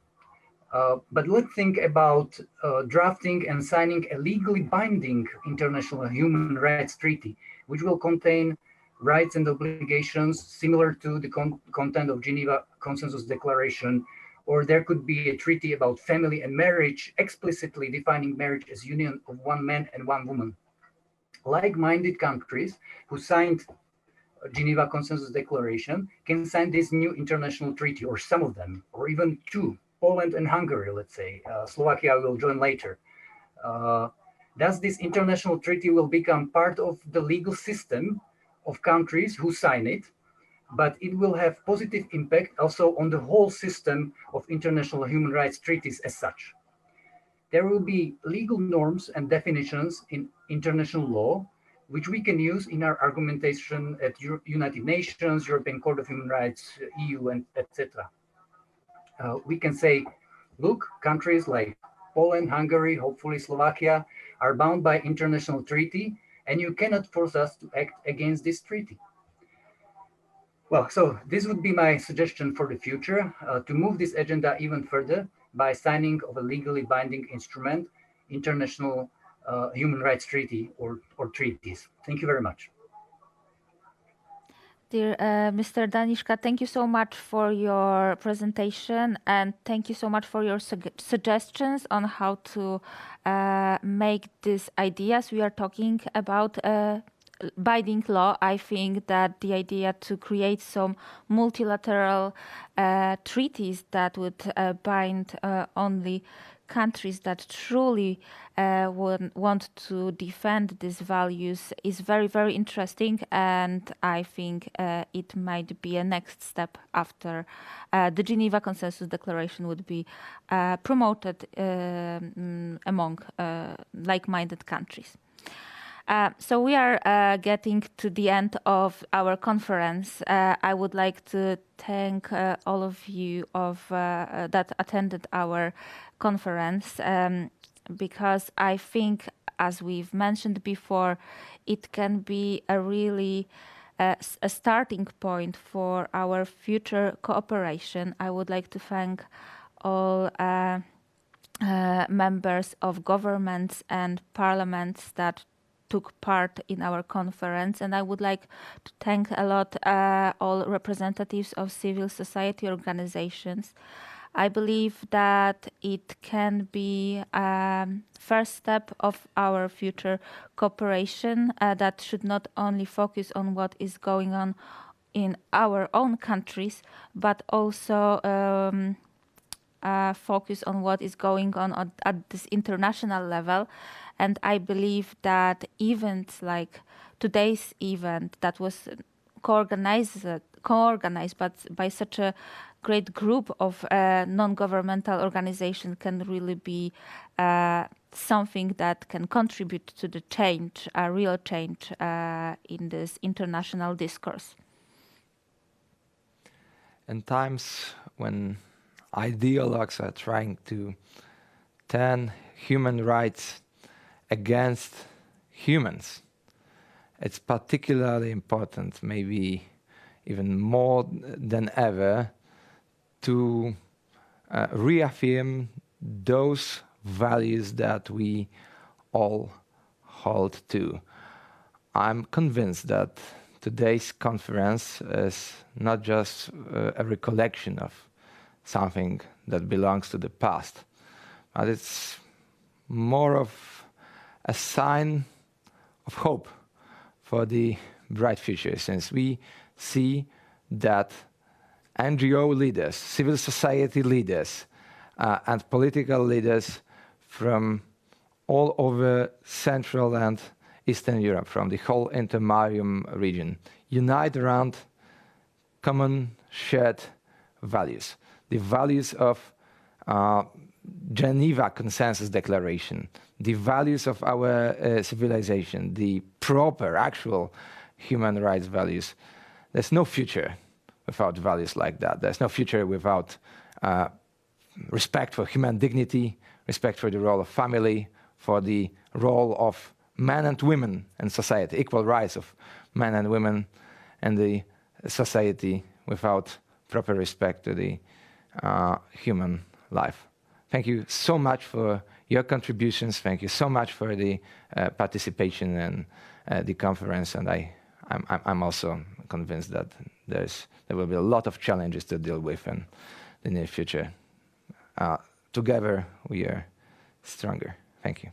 but let's think about drafting and signing a legally binding international human rights treaty, which will contain rights and obligations similar to the content of Geneva Consensus Declaration, or there could be a treaty about family and marriage, explicitly defining marriage as union of one man and one woman. Like-minded countries who signed Geneva Consensus Declaration can sign this new international treaty, or some of them, or even two, Poland and Hungary, let's say. Slovakia will join later. Thus, this international treaty will become part of the legal system of countries who sign it, but it will have positive impact also on the whole system of international human rights treaties as such. There will be legal norms and definitions in international law, which we can use in our argumentation at United Nations, European Court of Human Rights, EU, and etc. We can say, look, countries like Poland, Hungary, hopefully Slovakia, are bound by international treaty, and you cannot force us to act against this treaty. Well, so this would be my suggestion for the future, to move this agenda even further by signing of a legally binding instrument, international human rights treaty or treaties. Thank you very much. Dear Mr. Danishka, thank you so much for your presentation, and thank you so much for your suggestions on how to make these ideas we are talking about binding law. I think that the idea to create some multilateral treaties that would bind only countries that truly want to defend these values is very, very interesting, and I think it might be a next step after the Geneva Consensus Declaration would be promoted among like-minded countries. So we are getting to the end of our conference. I would like to thank all of you that attended our conference, because I think, as we've mentioned before, it can be a really a starting point for our future cooperation. I would like to thank all members of governments and parliaments that took part in our conference, and I would like to thank a lot all representatives of civil society organizations. I believe that it can be a first step of our future cooperation that should not only focus on what is going on in our own countries, but also focus on what is going on at this international level. And I believe that events like today's event that was co-organized but by such a great group of non-governmental organizations can really be something that can contribute to the change, a real change in this international discourse. In times when ideologues are trying to turn human rights against humans, it's particularly important, maybe even more than ever, to reaffirm those values that we all hold to. I'm convinced that today's conference is not just a recollection of something that belongs to the past, but it's more of a sign of hope for the bright future, since we see that NGO leaders, civil society leaders, and political leaders from all over Central and Eastern Europe, from the whole Intermarium region, unite around common shared values. The values of Geneva Consensus Declaration, the values of our civilization, the proper, actual human rights values. There's no future without values like that. There's no future without respect for human dignity, respect for the role of family, for the role of men and women in society, equal rights of men and women in the society, without proper respect to the human life. Thank you so much for your contributions. Thank you so much for the participation in the conference. And I'm also convinced that there will be a lot of challenges to deal with in the near future. Together we are stronger. Thank you.